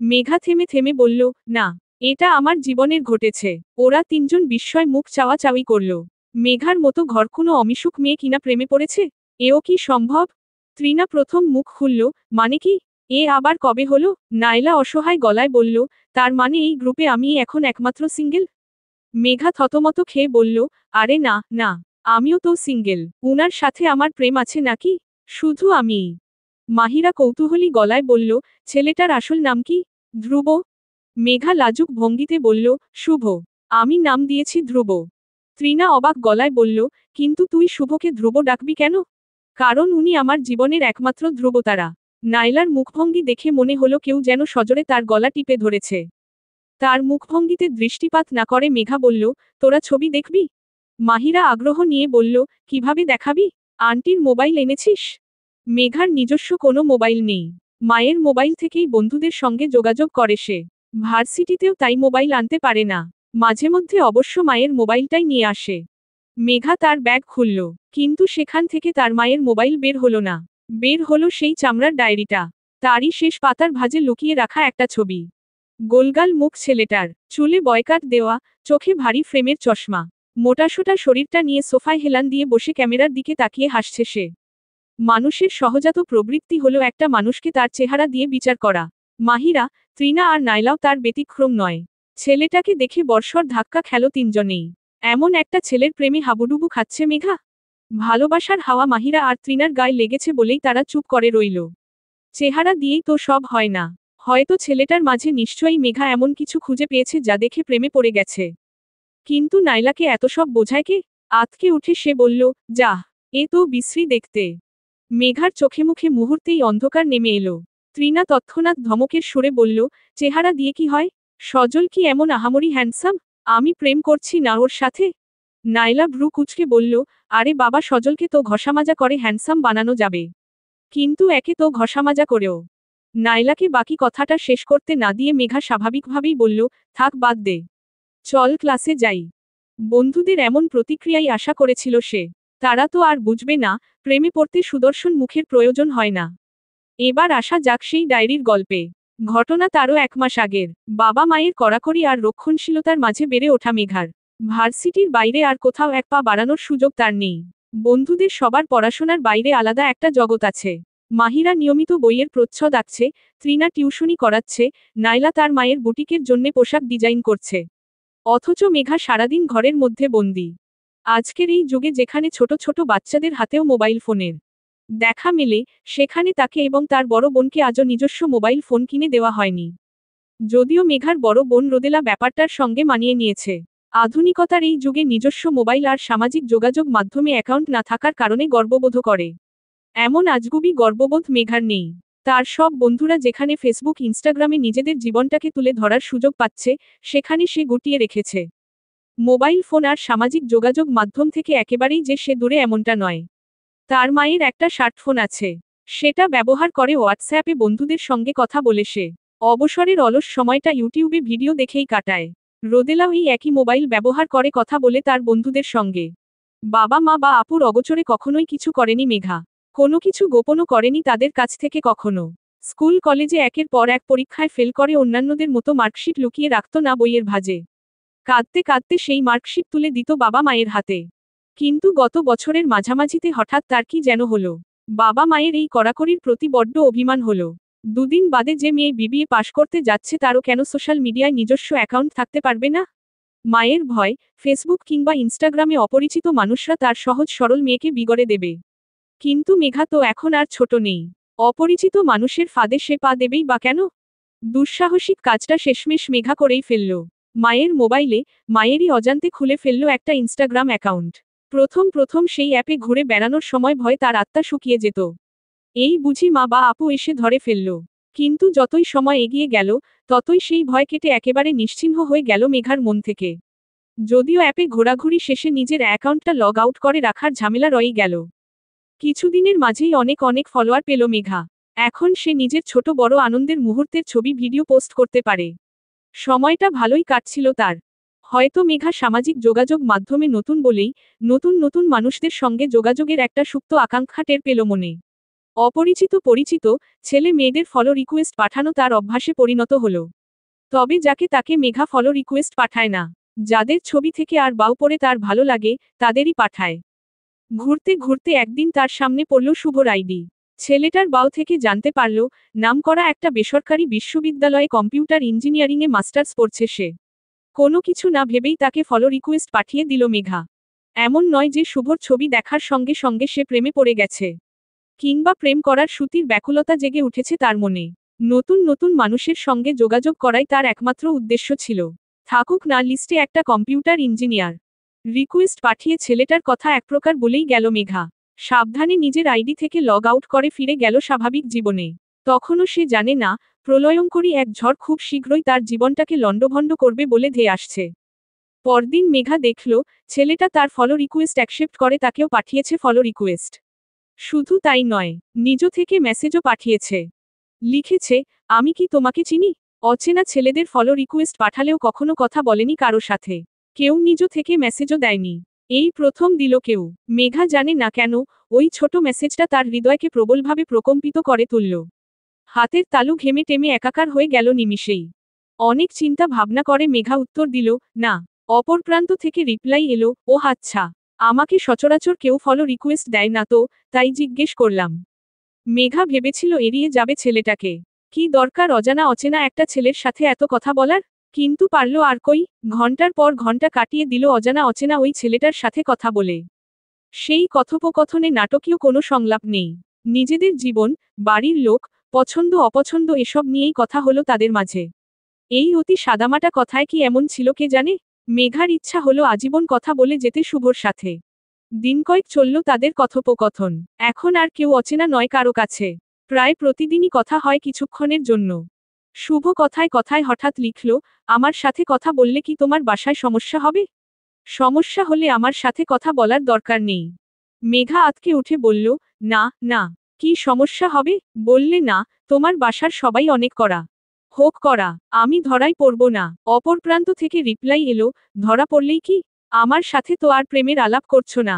মেঘা থেমে থেমে বলল, না, এটা আমার জীবনের ঘটেছে। ওরা 3 জন বিস্ময় মুখ চাওয়াচাওয়ি করল। মেঘার মতো ঘরকুনো অমিশুক মেয়ে কিনা প্রেমে পড়েছে? এও কি সম্ভব? তৃণা প্রথম মুখ খুলল, মানে কি? এ আবার কবে হলো? নাইলা অসহায় গলায় বলল, তার মানে এই গ্রুপে আমিই এখন একমাত্র সিঙ্গেল? মেঘা থতমত খেয়ে বলল, আরে না, না, আমিও তো সিঙ্গেল। উনার সাথে আমার প্রেম আছে নাকি? শুধু আমিই। মাহিরা কৌতূহলী গলায় বলল, ছেলেটার আসল নাম কি? ধ্রুব। মেঘা লাজুক ভঙ্গিতে বলল, শুভ। আমি নাম দিয়েছি ধ্রুব। তৃণা অবাক গলায় বলল, কিন্তু তুই শুভকে ধ্রুব ডাকবি কেন? কারণ উনি আমার জীবনের একমাত্র ধ্রুবতারা। নাইলার মুখভঙ্গি দেখে মনে হলো কেউ যেন সজোরে তার গলা টিপে ধরেছে। তার মুখভঙ্গিতে দৃষ্টিপাত না করে মেঘা বলল, তোরা ছবি দেখবি? মাহিরা আগ্রহ নিয়ে বলল, কিভাবে দেখাবি? আন্টির মোবাইল এনেছিস? মেঘার নিজস্ব কোনো মোবাইল নেই। মায়ের মোবাইল থেকেই বন্ধুদের সঙ্গে যোগাযোগ করে সে। ভার্সিটিতেও তাই মোবাইল আনতে পারে না। মাঝে মধ্যে অবশ্য মায়ের মোবাইলটাই নিয়ে আসে। মেঘা তার ব্যাগ খুলল, কিন্তু সেখান থেকে তার মায়ের মোবাইল বের হলো না। বের হলো সেই চামড়ার ডায়েরিটা। তারই শেষ পাতার ভাঁজে লুকিয়ে রাখা একটা ছবি। গোলগাল মুখ ছেলেটার, চুলে বয়কাট দেওয়া, চোখে ভারী ফ্রেমের চশমা। মোটাসোটা শরীরটা নিয়ে সোফায় হেলান দিয়ে বসে ক্যামেরার দিকে তাকিয়ে হাসছে সে। মানুষের সহজাত প্রবৃত্তি হলো একটা মানুষকে তার চেহারা দিয়ে বিচার করা। মাহিরা, তৃণা আর নাইলাও তার ব্যতিক্রম নয়। ছেলেটাকে দেখে বর্ষর ধাক্কা খেল তিনজনেই। এমন একটা ছেলের প্রেমে হাবুডুবু খাচ্ছে মেঘা। ভালোবাসার হাওয়া মাহিরা আর তৃণার গায়ে লেগেছে বলেই তারা চুপ করে রইল। চেহারা দিয়েই তো সব হয় না। হয়তো ছেলেটার মাঝে নিশ্চয়ই মেঘা এমন কিছু খুঁজে পেয়েছে যা দেখে প্রেমে পড়ে গেছে। কিন্তু নাইলাকে এত সব বোঝায় কে? আতকে উঠে সে বলল, যাহ, এ তো বিশ্রী দেখতে। মেঘার চোখে মুখে মুহূর্তেই অন্ধকার নেমে এলো। তৃণা তৎক্ষণাৎ ধমকের সুরে বলল, চেহারা দিয়ে কি হয়? সজল কি এমন আহামরি হ্যান্ডসাম? আমি প্রেম করছি না ওর সাথে। নাইলা ভ্রু কুঁচকে বলল, আরে বাবা, সজলকে তো ঘষামাজা করে হ্যান্ডসাম বানানো যাবে। কিন্তু একে তো ঘষামাজা করেও। নাইলাকে বাকি কথাটা শেষ করতে না দিয়ে মেঘা স্বাভাবিকভাবেই বলল, থাক, বাদ দে। চল ক্লাসে যাই। বন্ধুদের এমন প্রতিক্রিয়াই আশা করেছিল সে। তারা তো আর বুঝবে না, প্রেমে পড়তে সুদর্শন মুখের প্রয়োজন হয় না। এবার আসা যাক সেই ডায়েরির গল্পে। ঘটনা তারও 1 মাস আগের। বাবা মায়ের কড়াকড়ি আর রক্ষণশীলতার মাঝে বেড়ে ওঠা মেঘার। ভার্সিটির বাইরে আর কোথাও এক পা বাড়ানোর সুযোগ তার নেই। বন্ধুদের সবার পড়াশোনার বাইরে আলাদা একটা জগৎ আছে। মাহিরা নিয়মিত বইয়ের প্রচ্ছদ আঁকছে, তৃণা টিউশনি করাচ্ছে, নাইলা তার মায়ের বুটিকের জন্যে পোশাক ডিজাইন করছে। অথচ মেঘা সারাদিন ঘরের মধ্যে বন্দি। আজকের এই যুগে যেখানে ছোট ছোট বাচ্চাদের হাতেও মোবাইল ফোনের দেখা মেলে, সেখানে তাকে এবং তার বড় বোনকে আজও নিজস্ব মোবাইল ফোন কিনে দেওয়া হয়নি। যদিও মেঘার বড় বোন রোদেলা ব্যাপারটার সঙ্গে মানিয়ে নিয়েছে। আধুনিকতার এই যুগে নিজস্ব মোবাইল আর সামাজিক যোগাযোগ মাধ্যমে অ্যাকাউন্ট না থাকার কারণে গর্ববোধ করে। এমন আজগুবি গর্ববোধ মেঘার নেই। তার সব বন্ধুরা যেখানে ফেসবুক ইনস্টাগ্রামে নিজেদের জীবনটাকে তুলে ধরার সুযোগ পাচ্ছে, সেখানে সে গুটিয়ে রেখেছে। মোবাইল ফোন আর সামাজিক যোগাযোগ মাধ্যম থেকে একেবারেই যে সে দূরে এমনটা নয়। তার মায়ের একটা স্মার্টফোন আছে। সেটা ব্যবহার করে হোয়াটসঅ্যাপে বন্ধুদের সঙ্গে কথা বলে সে। অবসরের অলস সময়টা ইউটিউবে ভিডিও দেখেই কাটায়। রোদেলাও এই একই মোবাইল ব্যবহার করে কথা বলে তার বন্ধুদের সঙ্গে। বাবা মা বা আপুর অগোচরে কখনোই কিছু করেনি মেঘা। কোনো কিছু গোপনও করেনি তাদের কাছ থেকে কখনো। স্কুল কলেজে একের পর এক পরীক্ষায় ফেল করে অন্যান্যদের মতো মার্কশিট লুকিয়ে রাখত না বইয়ের ভাঁজে। কাঁদতে কাঁদতে সেই মার্কশিট তুলে দিত বাবা মায়ের হাতে। কিন্তু গত বছরের মাঝামাঝিতে হঠাৎ তার কি যেন হলো। বাবা মায়ের এই কড়াকড়ির প্রতি বড্ড অভিমান হলো। দুদিন বাদে যে মেয়ে বিবিএ পাশ করতে যাচ্ছে তারও কেন সোশ্যাল মিডিয়ায় নিজস্ব অ্যাকাউন্ট থাকতে পারবে না? মায়ের ভয়, ফেসবুক কিংবা ইনস্টাগ্রামে অপরিচিত মানুষরা তার সহজ সরল মেয়েকে বিগড়ে দেবে। কিন্তু মেঘা তো এখন আর ছোট নেই। অপরিচিত মানুষের ফাঁদে সে পা দেবেই বা কেন? দুঃসাহসিক কাজটা শেষমেশ মেঘা করেই ফেলল। মায়ের মোবাইলে, মায়েরই অজান্তে খুলে ফেলল একটা ইনস্টাগ্রাম অ্যাকাউন্ট। প্রথম প্রথম সেই অ্যাপে ঘুরে বেড়ানোর সময় ভয়ে তার আত্মা শুকিয়ে যেত। এই বুঝি মা বা আপু এসে ধরে ফেলল। কিন্তু যতই সময় এগিয়ে গেল, ততই সেই ভয় কেটে একেবারে নিশ্চিহ্ন হয়ে গেল মেঘার মন থেকে। যদিও অ্যাপে ঘোরাঘুরি শেষে নিজের অ্যাকাউন্টটা লগ আউট করে রাখার ঝামেলা রয়েই গেল। কিছুদিনের মাঝেই অনেক অনেক ফলোয়ার পেল মেঘা। এখন সে নিজের ছোট বড় আনন্দের মুহূর্তের ছবি ভিডিও পোস্ট করতে পারে। সময়টা ভালোই কাটছিল তার। হয়তো মেঘা সামাজিক যোগাযোগ মাধ্যমে নতুন বলেই, নতুন নতুন মানুষদের সঙ্গে যোগাযোগের একটা সুপ্ত আকাঙ্ক্ষা টের পেল মনে। অপরিচিত পরিচিত ছেলে মেয়েদের ফলো রিকোয়েস্ট পাঠানো তার অভ্যাসে পরিণত হলো। তবে যাকে তাকে মেঘা ফলো রিকোয়েস্ট পাঠায় না। যাদের ছবি থেকে আর বাউ পড়ে তার ভালো লাগে তাদেরই পাঠায়। ঘুরতে ঘুরতে একদিন তার সামনে পড়ল শুভর আইডি। ছেলেটার বাউ থেকে জানতে পারল নামকরা একটা বেসরকারি বিশ্ববিদ্যালয়ে কম্পিউটার ইঞ্জিনিয়ারিংয়ে মাস্টার্স পড়ছে সে। কোনো কিছু না ভেবেই তাকে ফলো রিকোয়েস্ট পাঠিয়ে দিল মেঘা। এমন নয় যে শুভর ছবি দেখার সঙ্গে সঙ্গে সে প্রেমে পড়ে গেছে, কিংবা প্রেম করার শ্রুতির ব্যাকুলতা জেগে উঠেছে তার মনে। নতুন নতুন মানুষের সঙ্গে যোগাযোগ করাই তার একমাত্র উদ্দেশ্য ছিল। থাকুক না লিস্টে একটা কম্পিউটার ইঞ্জিনিয়ার। রিকোয়েস্ট পাঠিয়ে ছেলেটার কথা এক প্রকার বলেই গেল মেঘা। সাবধানে নিজের আইডি থেকে লগ আউট করে ফিরে গেল স্বাভাবিক জীবনে। তখনও সে জানে না প্রলয়ঙ্করী এক ঝড় খুব শীঘ্রই তার জীবনটাকে লণ্ডভণ্ড করবে বলে ধেয়ে আসছে। পরদিন মেঘা দেখল ছেলেটা তার ফলো রিকোয়েস্ট অ্যাকসেপ্ট করে তাকেও পাঠিয়েছে ফলো রিকোয়েস্ট। শুধু তাই নয়, নিজ থেকে মেসেজও পাঠিয়েছে। লিখেছে, আমি কি তোমাকে চিনি? অচেনা ছেলেদের ফলো রিকোয়েস্ট পাঠালেও কখনো কথা বলেনি কারো সাথে। কেউ নিজ থেকে মেসেজও দেয়নি। এই প্রথম দিল কেউ। মেঘা জানে না কেন ওই ছোট মেসেজটা তার হৃদয়কে প্রবলভাবে প্রকম্পিত করে তুলল। হাতের তালু ঘেমে টেমে একাকার হয়ে গেল নিমিষেই। অনেক চিন্তা ভাবনা করে মেঘা উত্তর দিল, না। অপর প্রান্ত থেকে রিপ্লাই এলো, ও আচ্ছা, আমাকে সচরাচর কেউ ফলো রিকোয়েস্ট দেয় না তো, তাই জিজ্ঞেস করলাম। মেঘা ভেবেছিল এড়িয়ে যাবে ছেলেটাকে। কি দরকার অজানা অচেনা একটা ছেলের সাথে এত কথা বলার? কিন্তু পারল আর কই? ঘন্টার পর ঘন্টা কাটিয়ে দিল অজানা অচেনা ওই ছেলেটার সাথে কথা বলে। সেই কথোপকথনে নাটকীয় কোনো সংলাপ নেই। নিজেদের জীবন, বাড়ির লোক, পছন্দ অপছন্দ এসব নিয়েই কথা হলো তাদের মাঝে। এই অতি সাদামাটা কথায় কি এমন ছিল কে জানে? মেঘার ইচ্ছা হলো আজীবন কথা বলে যেতে শুভর সাথে। দিন কয়েক চলল তাদের কথোপকথন। এখন আর কেউ অচেনা নয় কারো কাছে। প্রায় প্রতিদিনই কথা হয় কিছুক্ষণের জন্য। শুভ কথায় কথায় হঠাৎ লিখল, আমার সাথে কথা বললে কি তোমার বাসায় সমস্যা হবে? সমস্যা হলে আমার সাথে কথা বলার দরকার নেই। মেঘা আঁতকে উঠে বলল, না না, কি সমস্যা হবে? বললে না, তোমার বাসার সবাই অনেক কড়া। হোক কড়া, আমি ধরাই পড়ব না। অপর প্রান্ত থেকে রিপ্লাই এলো, ধরা পড়লেই কি? আমার সাথে তো আর প্রেমের আলাপ করছো না।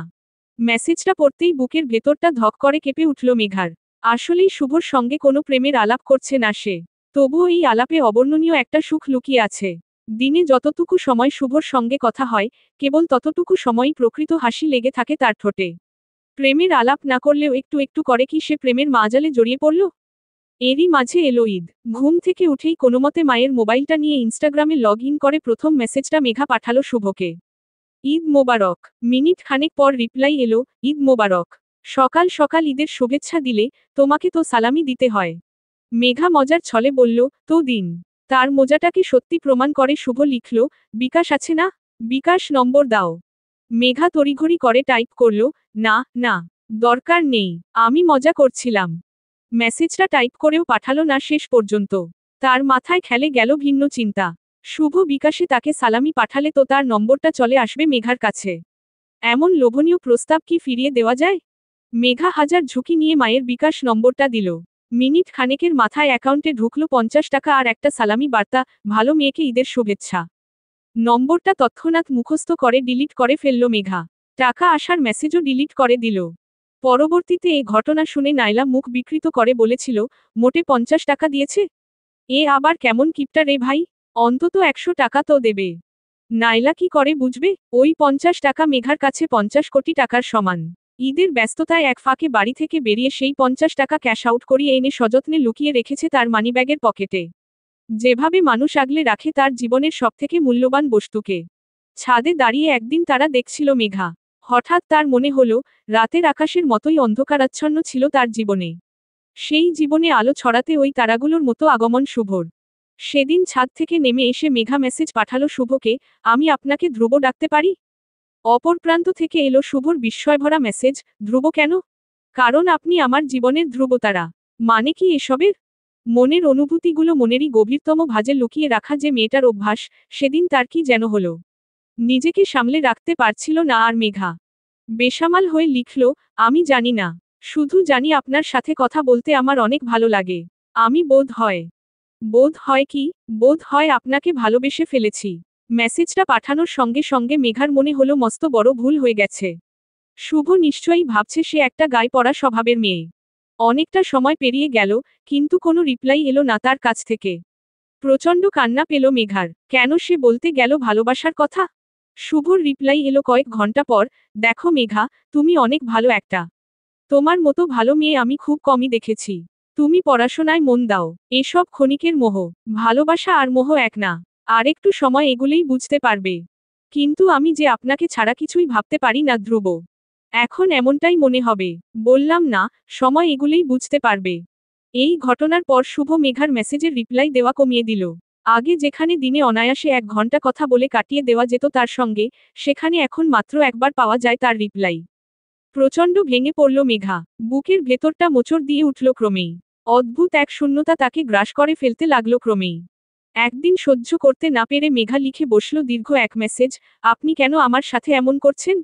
মেসেজটা পড়তেই বুকের ভেতরটা ধক করে কেঁপে উঠল মেঘার। আসলেই শুভর সঙ্গে কোনো প্রেমের আলাপ করছে না সে। তবুও এই আলাপে অবর্ণনীয় একটা সুখ লুকিয়ে আছে। দিনে যতটুকু সময় শুভর সঙ্গে কথা হয়, কেবল ততটুকু সময়ই প্রকৃত হাসি লেগে থাকে তার ঠোঁটে। প্রেমের আলাপ না করলেও একটু একটু করে কি সে প্রেমের মাজালে জড়িয়ে পড়ল? এরই মাঝে এলো ঈদ। ঘুম থেকে উঠেই কোনোমতে মায়ের মোবাইলটা নিয়ে ইনস্টাগ্রামে লগ ইন করে প্রথম মেসেজটা মেঘা পাঠালো শুভকে। ঈদ মোবারক। মিনিট খানেক পর রিপ্লাই এলো, ঈদ মোবারক। সকাল সকাল ঈদের শুভেচ্ছা দিলে, তোমাকে তো সালামি দিতে হয়। মেঘা মজার ছলে বলল, তো দিন। তার মজাটাকে সত্যি প্রমাণ করে শুভ লিখল, বিকাশ আছে না? বিকাশ নম্বর দাও। মেঘা তড়িঘড়ি করে টাইপ করল, না না, দরকার নেই, আমি মজা করছিলাম। মেসেজটা টাইপ করেও পাঠালো না শেষ পর্যন্ত। তার মাথায় খেলে গেল ভিন্ন চিন্তা। শুভ বিকাশে তাকে সালামি পাঠালে তো তার নম্বরটা চলে আসবে মেঘার কাছে। এমন লোভনীয় প্রস্তাব কি ফিরিয়ে দেওয়া যায়? মেঘা হাজার ঝুঁকি নিয়ে মায়ের বিকাশ নম্বরটা দিল। মিনিট খানেকের মাথায় অ্যাকাউন্টে ঢুকলো 50 টাকা আর একটা সালামি বার্তা, ভালো মেয়েকে ঈদের শুভেচ্ছা। নম্বরটা তৎক্ষণাৎ মুখস্থ করে ডিলিট করে ফেলল মেঘা। টাকা আসার মেসেজও ডিলিট করে দিল। পরবর্তীতে এই ঘটনা শুনে নাইলা মুখ বিকৃত করে বলেছিল, মোটে 50 টাকা দিয়েছে? এ আবার কেমন কিপটা রে ভাই? অন্তত 100 টাকা তো দেবে। নাইলা কি করে বুঝবে, ওই 50 টাকা মেঘার কাছে 50 কোটি টাকার সমান। ঈদের ব্যস্ততায় এক ফাঁকে বাড়ি থেকে বেরিয়ে সেই 50 টাকা ক্যাশ আউট করিয়ে এনে সযত্নে লুকিয়ে রেখেছে তার মানিব্যাগের পকেটে। যেভাবে মানুষ আগলে রাখে তার জীবনের সবথেকে মূল্যবান বস্তুকে। ছাদে দাঁড়িয়ে একদিন তারা দেখছিল মেঘা। হঠাৎ তার মনে হলো, রাতের আকাশের মতোই অন্ধকারাচ্ছন্ন ছিল তার জীবনে। সেই জীবনে আলো ছড়াতে ওই তারাগুলোর মতো আগমন শুভর। সেদিন ছাদ থেকে নেমে এসে মেঘা মেসেজ পাঠালো শুভকে, আমি আপনাকে ধ্রুব ডাকতে পারি? অপর প্রান্ত থেকে এলো শুভর বিস্ময়ভরা মেসেজ, ধ্রুব কেন? কারণ আপনি আমার জীবনের ধ্রুবতারা। মানে কি এসবের? মনের অনুভূতিগুলো মনেরই গভীরতম ভাঁজে লুকিয়ে রাখা যে মেয়েটার অভ্যাস, সেদিন তার কি যেন হলো। নিজেকে সামলে রাখতে পারছিল না আর মেঘা। বেসামাল হয়ে লিখল, আমি জানি না। শুধু জানি আপনার সাথে কথা বলতে আমার অনেক ভালো লাগে। আমি বোধ হয় কি? বোধ হয় আপনাকে ভালোবেসে ফেলেছি। মেসেজটা পাঠানোর সঙ্গে সঙ্গে মেঘার মনে হলো মস্ত বড় ভুল হয়ে গেছে। শুভ নিশ্চয়ই ভাবছে সে একটা গায়ে পড়া স্বভাবের মেয়ে। অনেকটা সময় পেরিয়ে গেল, কিন্তু কোনো রিপ্লাই এলো না তার কাছ থেকে। প্রচণ্ড কান্না পেল মেঘার। কেন সে বলতে গেল ভালোবাসার কথা? শুভর রিপ্লাই এলো কয়েক ঘন্টা পর, দেখো মেঘা, তুমি অনেক ভালো একটা। তোমার মতো ভালো মেয়ে আমি খুব কমই দেখেছি। তুমি পড়াশোনায় মন দাও। এসব ক্ষণিকের মোহ। ভালোবাসা আর মোহ এক না। আর একটু সময় এগুলেই বুঝতে পারবে। কিন্তু আমি যে আপনাকে ছাড়া কিছুই ভাবতে পারি না ধ্রুব। এখন এমনটাই মনে হবে। বললাম না, সময় এগুলেই বুঝতে পারবে। এই ঘটনার পর শুভ মেঘার মেসেজের রিপ্লাই দেওয়া কমিয়ে দিল। আগে যেখানে দিনে অনায়াসে 1 ঘন্টা কথা বলে কাটিয়ে দেওয়া যেত তার সঙ্গে, সেখানে এখন মাত্র একবার পাওয়া যায় তার রিপ্লাই। প্রচণ্ড ভেঙে পড়ল মেঘা। বুকের ভেতরটা মোচড় দিয়ে উঠল ক্রমেই। অদ্ভুত এক শূন্যতা তাকে গ্রাস করে ফেলতে লাগলো ক্রমেই। একদিন সহ্য করতে না পেরে মেঘা লিখে বসল দীর্ঘ এক মেসেজ, আপনি কেন আমার সাথে এমন করছেন?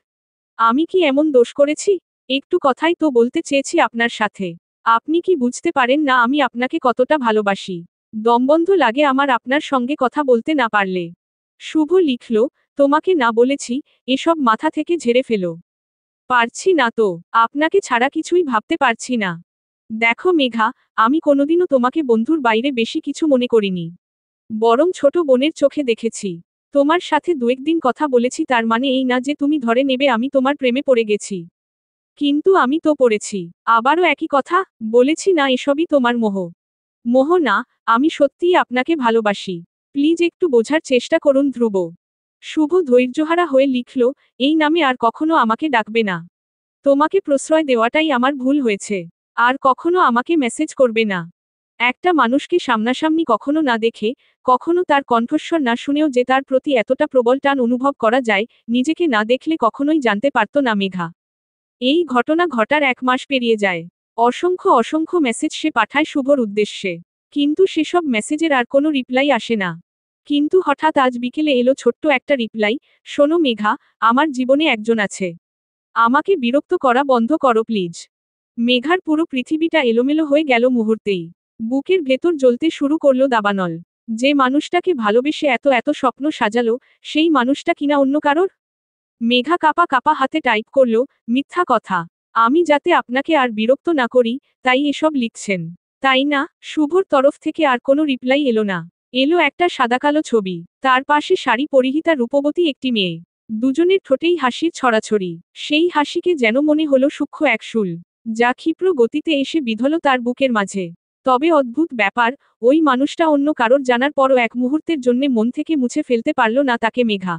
আমি কি এমন দোষ করেছি? একটু কথাই তো বলতে চেয়েছি আপনার সাথে। আপনি কি বুঝতে পারেন না আমি আপনাকে কতটা ভালোবাসি? দমবন্ধ লাগে আমার আপনার সঙ্গে কথা বলতে না পারলে। শুভ লিখল, তোমাকে না বলেছি, এসব মাথা থেকে ঝেড়ে ফেলো। পারছি না তো, আপনাকে ছাড়া কিছুই ভাবতে পারছি না। দেখো মেঘা, আমি কোনোদিনও তোমাকে বন্ধুর বাইরে বেশি কিছু মনে করিনি। বরং ছোট বোনের চোখে দেখেছি। তোমার সাথে 2-1 দিন কথা বলেছি তার মানে এই না যে তুমি ধরে নেবে আমি তোমার প্রেমে পড়ে গেছি। কিন্তু আমি তো পড়েছি। আবারও একই কথা, বলেছি না এসবই তোমার মোহ। মোহ না, আমি সত্যিই আপনাকে ভালোবাসি। প্লিজ একটু বোঝার চেষ্টা করুন ধ্রুব। শুভ ধৈর্যহারা হয়ে লিখল, এই নামে আর কখনো আমাকে ডাকবে না। তোমাকে প্রশ্রয় দেওয়াটাই আমার ভুল হয়েছে। আর কখনো আমাকে মেসেজ করবে না। একটা মানুষকে সামনাসামনি কখনো না দেখে, কখনো তার কণ্ঠস্বর না শুনেও যে তার প্রতি এতটা প্রবল টান অনুভব করা যায়, নিজেকে না দেখলে কখনোই জানতে পারত না মেঘা। এই ঘটনা ঘটার 1 মাস পেরিয়ে যায়। অসংখ্য অসংখ্য মেসেজ সে পাঠায় শুভর উদ্দেশ্যে। কিন্তু সেসব মেসেজের আর কোনো রিপ্লাই আসে না। কিন্তু হঠাৎ আজ বিকেলে এলো ছোট্ট একটা রিপ্লাই, শোনো মেঘা, আমার জীবনে একজন আছে। আমাকে বিরক্ত করা বন্ধ করো প্লিজ। মেঘার পুরো পৃথিবীটা এলোমেলো হয়ে গেল মুহূর্তেই। বুকের ভেতর জ্বলতে শুরু করলো দাবানল। যে মানুষটাকে ভালোবেসে এত এত স্বপ্ন সাজালো, সেই মানুষটা কিনা অন্য কারোর? মেঘা কাপা কাপা হাতে টাইপ করল, মিথ্যা কথা। আমি যাতে আপনাকে আর বিরক্ত না করি, তাই এসব লিখছেন। তাই না? শুভর তরফ থেকে আর কোনো রিপ্লাই এলো না। এলো একটা সাদাকালো ছবি। তার পাশে শাড়ি পরিহিতা রূপবতী একটি মেয়ে। দুজনের ঠোঁটেই হাসির ছড়াছড়ি। সেই হাসিকে যেন মনে হলো সূক্ষ্ম এক শুল, যা ক্ষিপ্র গতিতে এসে বিঁধল তার বুকের মাঝে। তবে অদ্ভুত ব্যাপার, ওই মানুষটা অন্য কারোর জানার পরও এক মুহূর্তের জন্যে মন থেকে মুছে ফেলতে পারল না তাকে মেঘা।